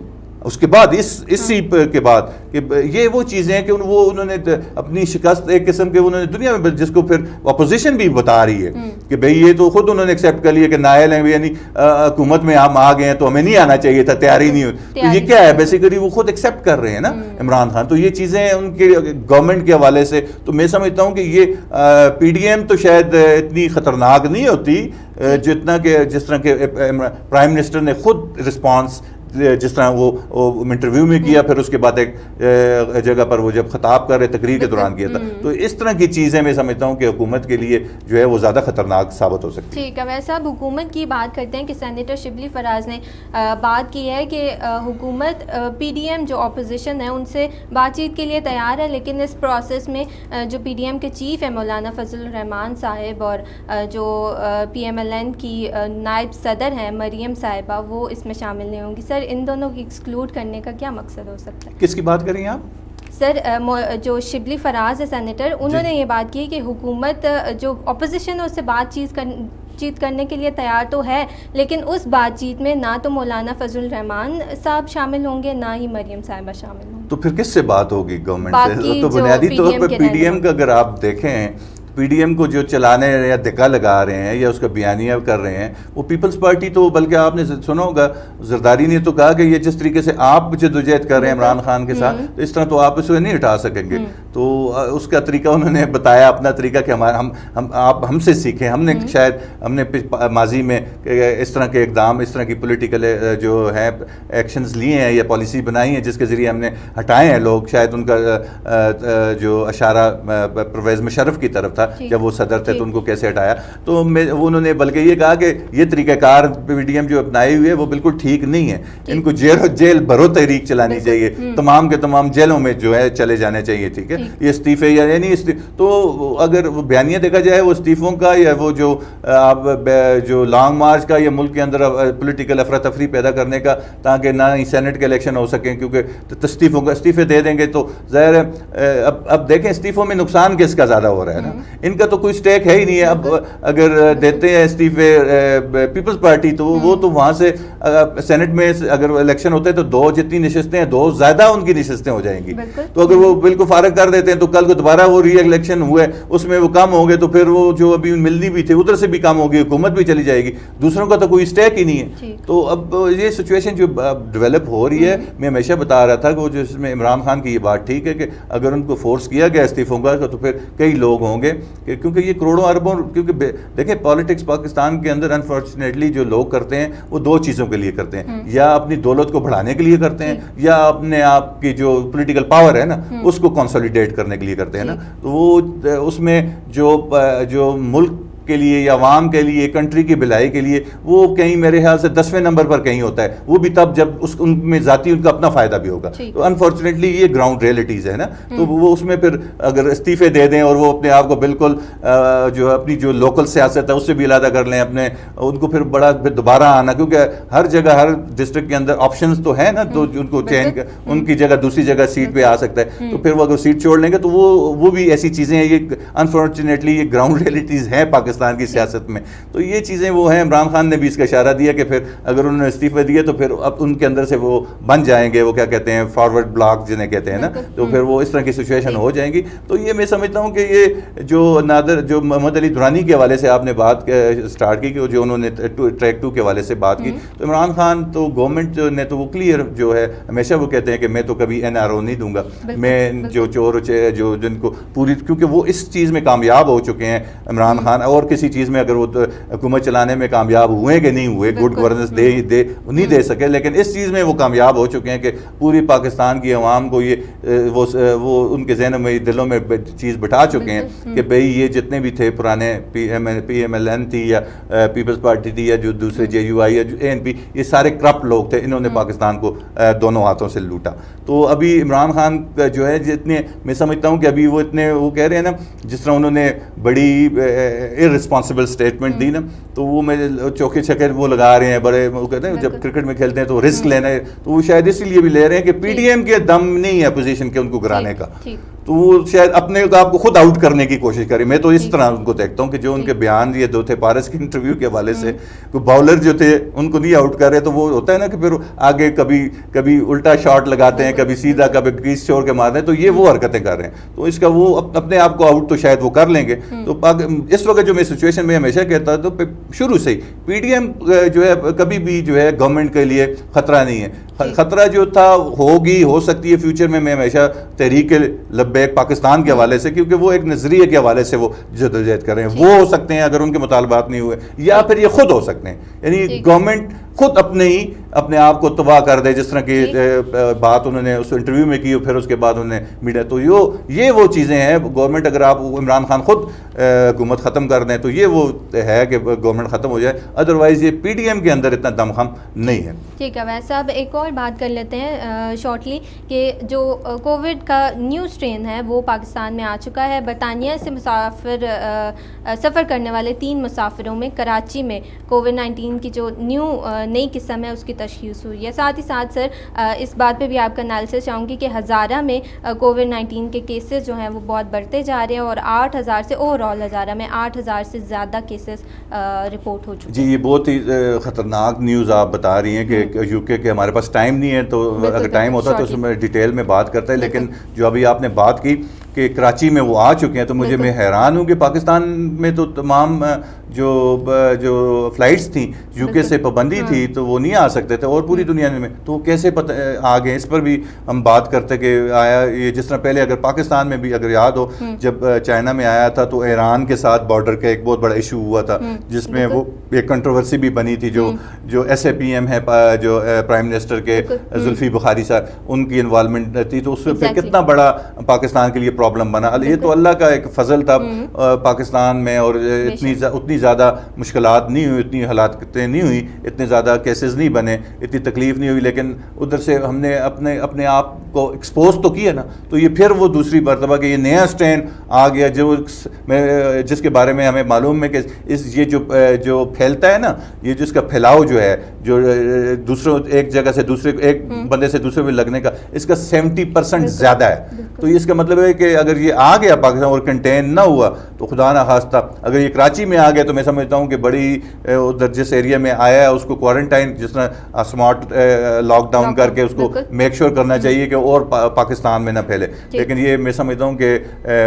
اس کے بعد اسی کے بعد کہ یہ وہ چیزیں ہیں کہ انہوں نے اپنی شکست ایک قسم کے انہوں نے دنیا میں, جس کو پھر اپوزیشن بھی بتا رہی ہے کہ بھئی یہ تو خود انہوں نے ایکسیپٹ کر لیا کہ نائل ہیں, یعنی حکومت میں ہم آ گئے ہیں تو ہمیں نہیں آنا چاہیے تھا, تیاری نہیں ہوئی. تو یہ کیا ہے بیسیکلی وہ خود ایکسیپٹ کر رہے ہیں نا عمران خان. تو یہ چیزیں ان کے گورنمنٹ کے حوالے سے تو میں سمجھتا ہوں کہ یہ پی ڈی ایم تو شاید اتنی خطرناک نہیں ہوتی جتنا کہ جس طرح کہ پرائم منسٹر نے خود رسپانس جس طرح وہ انٹرویو میں کیا, پھر اس کے بعد ایک جگہ پر وہ جب خطاب کر رہے تقریر کے دوران کیا تھا. تو اس طرح کی چیزیں میں سمجھتا ہوں کہ حکومت کے لیے جو ہے وہ زیادہ خطرناک ثابت ہو سکتی ہے. ٹھیک ہے, ویسے اب حکومت کی بات کرتے ہیں کہ سینیٹر شبلی فراز نے بات کی ہے کہ حکومت پی ڈی ایم جو اپوزیشن ہے ان سے بات چیت کے لیے تیار ہے, لیکن اس پروسیس میں جو پی ڈی ایم کے چیف ہے مولانا فضل الرحمان صاحب اور جو پی ایم ایل این کی نائب صدر ہیں مریم صاحبہ وہ اس میں شامل نہیں ہوں گی. سر ان دونوں کو ایکسکلوڈ کرنے کا کیا مقصد ہو سکتا ہے؟ کس کی بات کریں آپ؟ سر جو شبلی فراز ہے سینیٹر, انہوں نے یہ بات کی کہ حکومت جو اپوزیشن ہے اس سے بات چیت کرنے کے لیے تیار تو ہے, لیکن اس بات چیت میں نہ تو مولانا فضل الرحمان صاحب شامل ہوں گے نہ ہی مریم صاحبہ شامل ہوں گے. تو پھر کس سے بات ہوگی گورنمنٹ سے؟ باقی تو جو بنیادی طور پر کے پی ڈی ایم کا اگر آپ دیکھیں، پی ڈی ایم کو جو چلانے یا دکا لگا رہے ہیں یا اس کا بیانیہ کر رہے ہیں وہ پیپلز پارٹی، تو بلکہ آپ نے سنا ہوگا زرداری نے تو کہا کہ یہ جس طریقے سے آپ جدوجہد کر رہے ہیں عمران خان کے ساتھ، تو اس طرح تو آپ اسے نہیں ہٹا سکیں گے. تو اس کا طریقہ انہوں نے بتایا اپنا طریقہ کہ آپ ہم سے سیکھیں. ہم نے شاید ہم نے ماضی میں اس طرح کے اقدام، اس طرح کی پولیٹیکل جو ہے ایکشنز لیے ہیں یا پالیسی بنائی ہیں جس کے ذریعے ہم نے ہٹائے ہیں لوگ. شاید ان کا جو اشارہ پرویز مشرف کی طرف تھا جب وہ صدر تھے تو ان کو کیسے ہٹایا. تو انہوں نے بلکہ یہ کہا کہ یہ طریقہ کار پی ڈی ایم جو اپنائے ہوئے وہ بالکل ٹھیک نہیں ہے. ان کو جیل بھرو تحریک چلانی چاہیے، تمام کے تمام جیلوں میں جو ہے چلے جانے چاہیے. ٹھیک ہے، یہ استعفے یا نہیں تو اگر وہ بیانیہ دیکھا جائے وہ استعفوں کا یا وہ جو لانگ مارچ کا یا ملک کے اندر پولیٹیکل افراتفری پیدا کرنے کا تاکہ نہ ہی سینٹ کے الیکشن ہو سکیں، کیونکہ استعفے دے دیں گے تو ظاہر ہے اب دیکھیں استعفوں میں نقصان کس کا زیادہ ہو رہا ہے نا. ان کا تو کوئی سٹیک ہے ہی نہیں ہے. اب اگر دیتے ہیں استعفے پیپلز پارٹی تو وہ تو وہاں سے سینٹ میں اگر الیکشن ہوتے ہیں تو 2 جتنی نشستیں ہیں 2 زیادہ ان کی نشستیں ہو جائیں گی. تو اگر وہ بل کو فارغ کر دیتے ہیں تو کل کو دوبارہ وہ ری الیکشن ہوئے اس میں وہ کم ہوں گے تو پھر وہ جو ابھی ملنی بھی تھے ادھر سے بھی کم ہوگی، حکومت بھی چلی جائے گی، دوسروں کا تو کوئی سٹیک ہی نہیں ہے. تو اب یہ سچویشن جو ڈیولپ ہو رہی ہے، میں ہمیشہ بتا رہا تھا کہ وہ جس میں عمران خان کی یہ بات ٹھیک ہے کہ اگر ان کو فورس کیا گیا استعفوں کا تو پھر کئی لوگ ہوں گے کیونکہ یہ کروڑوں اربوں، کیونکہ دیکھیں پالیٹکس پاکستان کے اندر انفارچونیٹلی جو لوگ کرتے ہیں وہ 2 چیزوں کے لیے کرتے ہیں، یا اپنی دولت کو بڑھانے کے لیے کرتے ہیں یا اپنے آپ کی جو پولیٹیکل پاور ہے نا اس کو کنسولیڈیٹ کرنے کے لیے کرتے ہیں نا. تو وہ اس میں جو ملک کے لیے یا عوام کے لیے، کنٹری کی بھلائی کے لیے وہ کہیں میرے خیال سے 10ویں نمبر پر کہیں ہوتا ہے، وہ بھی تب جب ان میں ذاتی ان کا اپنا فائدہ بھی ہوگا. تو انفارچونیٹلی یہ گراؤنڈ ریئلٹیز ہے نا. تو وہ اس میں پھر اگر استعفے دے دیں اور وہ اپنے آپ کو بالکل جو اپنی جو لوکل سیاست ہے اس سے بھی علیحدہ کر لیں اپنے ان کو، پھر بڑا دوبارہ آنا، کیونکہ ہر جگہ ہر ڈسٹرکٹ کے اندر آپشنز تو ہیں نا، تو ان کو ان کی جگہ دوسری جگہ سیٹ پہ آ سکتا ہے. تو پھر وہ اگر سیٹ چھوڑ لیں گے تو وہ بھی ایسی چیزیں ہیں. یہ انفارچونیٹلی یہ گراؤنڈ ریئلٹیز ہیں پاکستان کی سیاست میں. تو یہ چیزیں وہ ہیں. عمران خان نے بھی اس کا اشارہ دیا کہ پھر اگر انہوں نے استعفے دیے تو پھر اب ان کے اندر سے وہ بن جائیں گے، وہ کیا کہتے ہیں فارورڈ بلاک جنہیں کہتے ہیں نا، تو پھر وہ اس طرح کی سچویشن ہو جائیں گی. تو یہ میں سمجھتا ہوں کہ یہ جو محمد علی درانی کے حوالے سے آپ نے بات سٹارٹ کی کہ جو انہوں نے ٹریک 2 کے حوالے سے بات کی، تو عمران خان تو گورنمنٹ نے تو وہ کلیئر جو ہے ہمیشہ وہ کہتے ہیں کہ میں تو کبھی NRO نہیں دوں گا، میں جو چور جو جن کو پوری، کیونکہ وہ اس چیز میں کامیاب ہو چکے ہیں عمران خان. اور کسی چیز میں اگر وہ حکومت چلانے میں کامیاب ہوئے کہ نہیں ہوئے، گڈ گورننس نہیں دے سکے، لیکن اس چیز میں وہ کامیاب ہو چکے ہیں کہ پوری پاکستان کی عوام کو یہ وہ ان کے ذہنوں میں دلوں میں چیز بٹھا چکے ہیں کہ بھئی یہ جتنے بھی تھے پرانے PMLN تھی یا پیپلز پارٹی تھی یا جو دوسرے JUI یا ANP، یہ سارے کرپٹ لوگ تھے، انہوں نے پاکستان کو دونوں ہاتھوں سے لوٹا. تو ابھی عمران خان جو ہے جتنے میں سمجھتا ہوں کہ ابھی وہ اتنے وہ کہہ رہے ہیں نا، جس طرح انہوں نے بڑی ارسپانسبل سٹیٹمنٹ دی نا، تو وہ میں چوکے چھکے وہ لگا رہے ہیں بڑے، وہ کہتے ہیں جب کرکٹ میں کھیلتے ہیں تو رسک لینا ہے، تو وہ شاید اسی لیے بھی لے رہے ہیں کہ PDM کے دم نہیں ہے اپوزیشن کے ان کو گرانے کا، تو وہ شاید اپنے آپ کو خود آؤٹ کرنے کی کوشش کریں. میں تو اس طرح ان کو دیکھتا ہوں کہ جو ان کے بیان یہ 2 تھے پارس کے انٹرویو کے حوالے سے، کوئی باؤلر جو تھے ان کو نہیں آؤٹ کر رہے، تو وہ ہوتا ہے نا کہ پھر آگے کبھی الٹا شاٹ لگاتے ہیں، کبھی سیدھا، کبھی کریز چھوڑ کے مارتے ہیں، تو یہ وہ حرکتیں کر رہے ہیں. تو اس کا وہ اپنے آپ کو آؤٹ تو شاید وہ کر لیں گے. تو اس وقت جو میں سچویشن میں ہمیشہ کہتا تو شروع سے ہی PDM جو ہے کبھی بھی جو ہے گورنمنٹ کے لیے خطرہ نہیں ہے. خطرہ جو تھا ہو سکتی ہے فیوچر میں ہمیشہ تحریک لبیک پاکستان کے حوالے سے، کیونکہ وہ ایک نظریے کے حوالے سے وہ جدوجہد کر رہے ہیں، وہ ہو سکتے ہیں اگر ان کے مطالبات نہیں ہوئے، یا پھر یہ خود ہو سکتے ہیں، یعنی گورنمنٹ خود اپنے آپ کو تباہ کر دے، جس طرح کی بات انہوں نے اس انٹرویو میں کی، اور پھر اس کے بعد انہوں نے میڈیا. تو یہ وہ چیزیں ہیں. گورنمنٹ اگر آپ عمران خان خود حکومت ختم کر دیں تو یہ وہ ہے کہ گورنمنٹ ختم ہو جائے، ادروائز یہ PDM کے اندر اتنا دم خم نہیں ہے. ٹھیک ہے ویسے صاحب ایک اور بات کر لیتے ہیں شارٹلی کہ جو کووڈ کا نیو اسٹرین ہے وہ پاکستان میں آ چکا ہے. برطانیہ سے سفر کرنے والے 3 مسافروں میں کراچی میں کووڈ-19 کی جو نیو نئی قسم ہے اس کی تشخیص ہوئی ہے. ساتھ ہی ساتھ سر اس بات پہ بھی آپ کا انالیسس چاہوں گی کہ ہزارہ میں کووڈ-19 کے کیسز جو ہیں وہ بہت بڑھتے جا رہے ہیں اور 8,000 سے اوور آل ہزارہ میں 8,000 سے زیادہ کیسز رپورٹ ہو چکے ہیں. جی یہ بہت ہی خطرناک نیوز آپ بتا رہی ہیں کہ یو کے ہمارے پاس ٹائم نہیں ہے تو اگر ٹائم ہوتا تو اس میں ڈیٹیل میں بات کرتے ہیں, لیکن جو ابھی آپ نے بات کی کہ کراچی میں وہ آ چکے ہیں تو میں حیران ہوں کہ پاکستان میں تو تمام جو فلائٹس تھیں یو کے سے پابندی تھی تو وہ نہیں آ سکتے تھے, اور پوری دنیا میں تو وہ کیسے آ گئے, اس پر بھی ہم بات کرتے کہ آیا یہ جس طرح پہلے اگر پاکستان میں بھی اگر یاد ہو جب چائنا میں آیا تھا تو ایران کے ساتھ بارڈر کا ایک بہت بڑا ایشو ہوا تھا جس میں وہ ایک کنٹروورسی بھی بنی تھی, جو ایس اے پی ایم ہے جو پرائم منسٹر کے زلفی بخاری صاحب ان کی انوالومنٹ تھی, تو اس پہ کتنا بڑا پاکستان کے لیے پرابلم بنا. یہ تو اللہ کا ایک فضل تھا پاکستان میں, اور اتنی زیادہ مشکلات نہیں ہوئی, اتنی ہلاکتیں نہیں ہوئی, اتنے زیادہ کیسز نہیں بنے, اتنی تکلیف نہیں ہوئی, لیکن ادھر سے ہم نے اپنے آپ کو ایکسپوز تو کیا نا, تو یہ پھر وہ دوسری مرتبہ کہ یہ نیا اسٹرین آ گیا جس کے بارے میں ہمیں معلوم ہے کہ یہ جو پھیلتا ہے نا, یہ جس کا پھیلاؤ جو ہے جو دوسروں ایک جگہ سے دوسرے ایک بندے سے دوسرے پہ لگنے کا اس کا 70% زیادہ ہے. تو اس کا مطلب ہے کہ اگر یہ آ گیا پاکستان اور کنٹین نہ ہوا تو خدا نہ خواستہ اگر یہ کراچی میں آ گیا تو میں سمجھتا ہوں کہ بڑی ادھر جس ایریا میں آیا ہے اس کو کوارنٹائن جس طرح اسمارٹ لاک ڈاؤن کر کے اس کو میک شور کرنا چاہیے کہ اور پاکستان میں نہ پھیلے. لیکن یہ میں سمجھتا ہوں کہ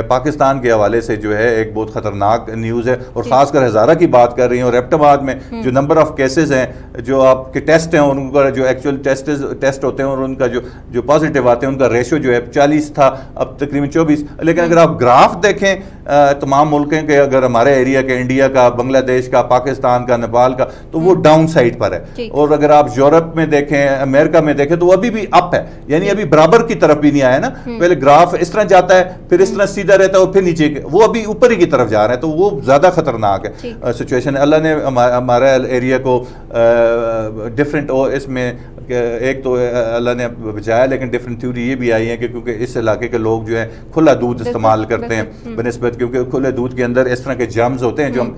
پاکستان کے حوالے سے جو ہے ایک بہت خطرناک نیوز ہے, اور خاص کر ہزارہ کی بات کر رہی ہوں, اور ایبٹ آباد میں جو نمبر آف کیسز ہیں, جو آپ کے ٹیسٹ ہیں ان کا جو ایکچوئل ٹیسٹ ہوتے ہیں اور ان کا جو پازیٹیو آتے ہیں ان کا ریشو جو ہے 40 تھا, اب تقریباً 24. لیکن اگر آپ گراف دیکھیں تمام ملکوں کے, اگر ہمارے ایریا کے انڈیا کا, بنگلہ دیش کا, پاکستان کا, نیپال کا, تو وہ ڈاؤن سائڈ پر ہے. اور اگر آپ یورپ میں دیکھیں, امریکہ میں دیکھیں تو وہ ابھی بھی اپ ہے, یعنی ابھی برابر کی طرف بھی نہیں آیا نا. پہلے گراف اس طرح جاتا ہے پھر اس طرح سیدھا رہتا ہے اور پھر نیچے, وہ ابھی اوپر ہی کی طرف جا رہا ہے, تو وہ زیادہ خطرناک ہے سچویشن. اللہ نے ہمارا ایریا کو ڈفرینٹ, اس میں ایک تو اللہ نے بچایا, لیکن ڈفرینٹ تھیوری یہ بھی آئی ہے کہ کیونکہ اس علاقے کے لوگ جو ہے کھلا دودھ استعمال کرتے ہیں بنسبت, کیونکہ کھلے دودھ کے اندر اس طرح کے جرمز ہوتے ہیں جو ہم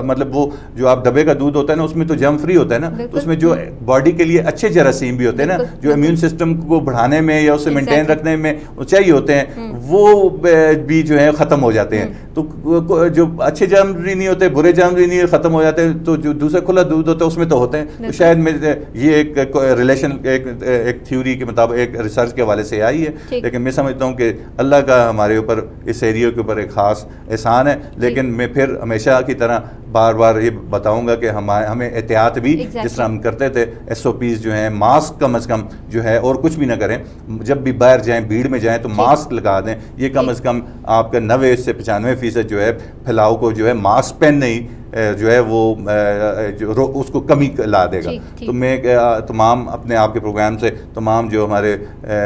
مطلب وہ جو آپ ڈبے کا دودھ ہوتا ہے نا اس میں تو جرم فری ہوتا ہے نا, تو اس میں جو باڈی کے لیے اچھے جراثیم بھی ہوتے ہیں نا, جو امیون سسٹم کو بڑھانے میں یا اسے مینٹین رکھنے میں چاہیے ہوتے ہیں, وہ بھی جو ہے ختم ہو جاتے ہیں. تو جو اچھے جرم بھی نہیں ہوتے, برے جرم بھی نہیں ختم ہو جاتے, تو جو دوسرا کھلا دودھ ہوتا ہے اس میں تو ہوتے ہیں. تو شاید یہ ایک ریلیشن ایک تھیوری کے مطابق ایک ریسرچ کے حوالے سے آئی ہے, لیکن میں سمجھتا ہوں کہ اللہ کا ہمارے اوپر اس ایریا کے اوپر ایک خاص احسان ہے. لیکن میں پھر ہمیشہ کی طرح بار بار یہ بتاؤں گا کہ ہمیں احتیاط بھی جس طرح ہم کرتے تھے, ایس او پیز جو ہیں, ماسک کم از کم جو ہے, اور کچھ بھی نہ کریں, جب بھی باہر جائیں بھیڑ میں جائیں تو ماسک لگا دیں. یہ کم از کم آپ کا 90 سے 95% جو ہے پھیلاؤ کو جو ہے ماسک پہننے ہی جو ہے وہ اس کو کمی لا دے گا. تو میں تمام اپنے آپ کے پروگرام سے تمام جو ہمارے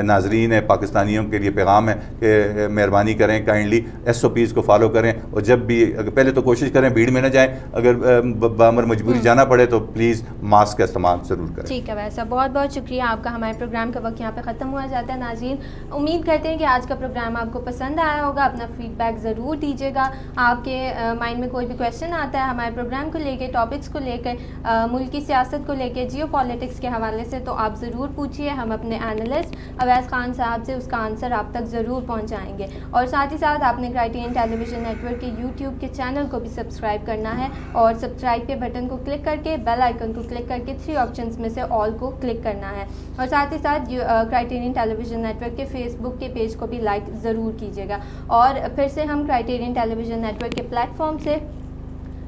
ناظرین ہیں پاکستانیوں کے لیے پیغام ہے کہ مہربانی کریں, کائنڈلی ایس او پیز کو فالو کریں, اور جب بھی پہلے تو کوشش کریں بھیڑ میں نہ جائیں, اگر بامر مجبوری جانا پڑے تو پلیز ماسک کا استعمال ضرور کریں. ٹھیک ہے ویسا بہت بہت شکریہ آپ کا. ہمارے پروگرام کا وقت یہاں پہ ختم ہوا جاتا ہے. ناظرین امید کرتے ہیں کہ آج کا پروگرام آپ کو پسند آیا ہوگا. اپنا فیڈ بیک ضرور دیجیے گا. آپ کے مائنڈ میں کوئی بھی کویشچن آتا ہے ہمارے پروگرام کو لے کے, ٹاپکس کو لے کر, ملکی سیاست کو لے کے, جیو پالیٹکس کے حوالے سے, تو آپ ضرور پوچھیے. ہم اپنے اینالسٹ اویس خان صاحب سے اس کا آنسر آپ تک ضرور پہنچائیں گے. اور ساتھ ہی ساتھ آپ نے کرائٹیرین ٹیلی ویژن نیٹ ورک کے یوٹیوب کے چینل کو بھی سبسکرائب کرنا ہے, اور سبسکرائب کے بٹن کو کلک کر کے بیل آئیکن کو کلک کر کے 3 آپشنز میں سے آل کو کلک کرنا ہے. اور ساتھ ہی ساتھ کرائٹیرین ٹیلی ویژن نیٹ ورک کے فیس بک کے پیج کو بھی لائک ضرور کیجیے گا. اور پھر سے ہم کرائٹیرین ٹیلی ویژن نیٹ ورک کے پلیٹ فارم سے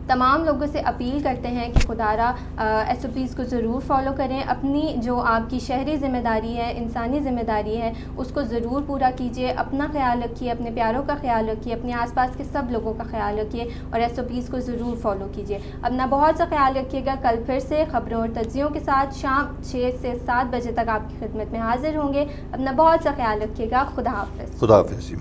تمام لوگوں سے اپیل کرتے ہیں کہ خدارا ایس او پیز کو ضرور فالو کریں. اپنی جو آپ کی شہری ذمہ داری ہے, انسانی ذمہ داری ہے, اس کو ضرور پورا کیجیے. اپنا خیال رکھیے, اپنے پیاروں کا خیال رکھیے, اپنے آس پاس کے سب لوگوں کا خیال رکھیے, اور ایس او پیز کو ضرور فالو کیجیے. اپنا بہت سا خیال رکھیے گا. کل پھر سے خبروں اور تجزیوں کے ساتھ شام 6 سے 7 بجے تک آپ کی خدمت میں حاضر ہوں گے. اپنا بہت سا خیال رکھیے گا. خدا حافظ. خدا حافظ.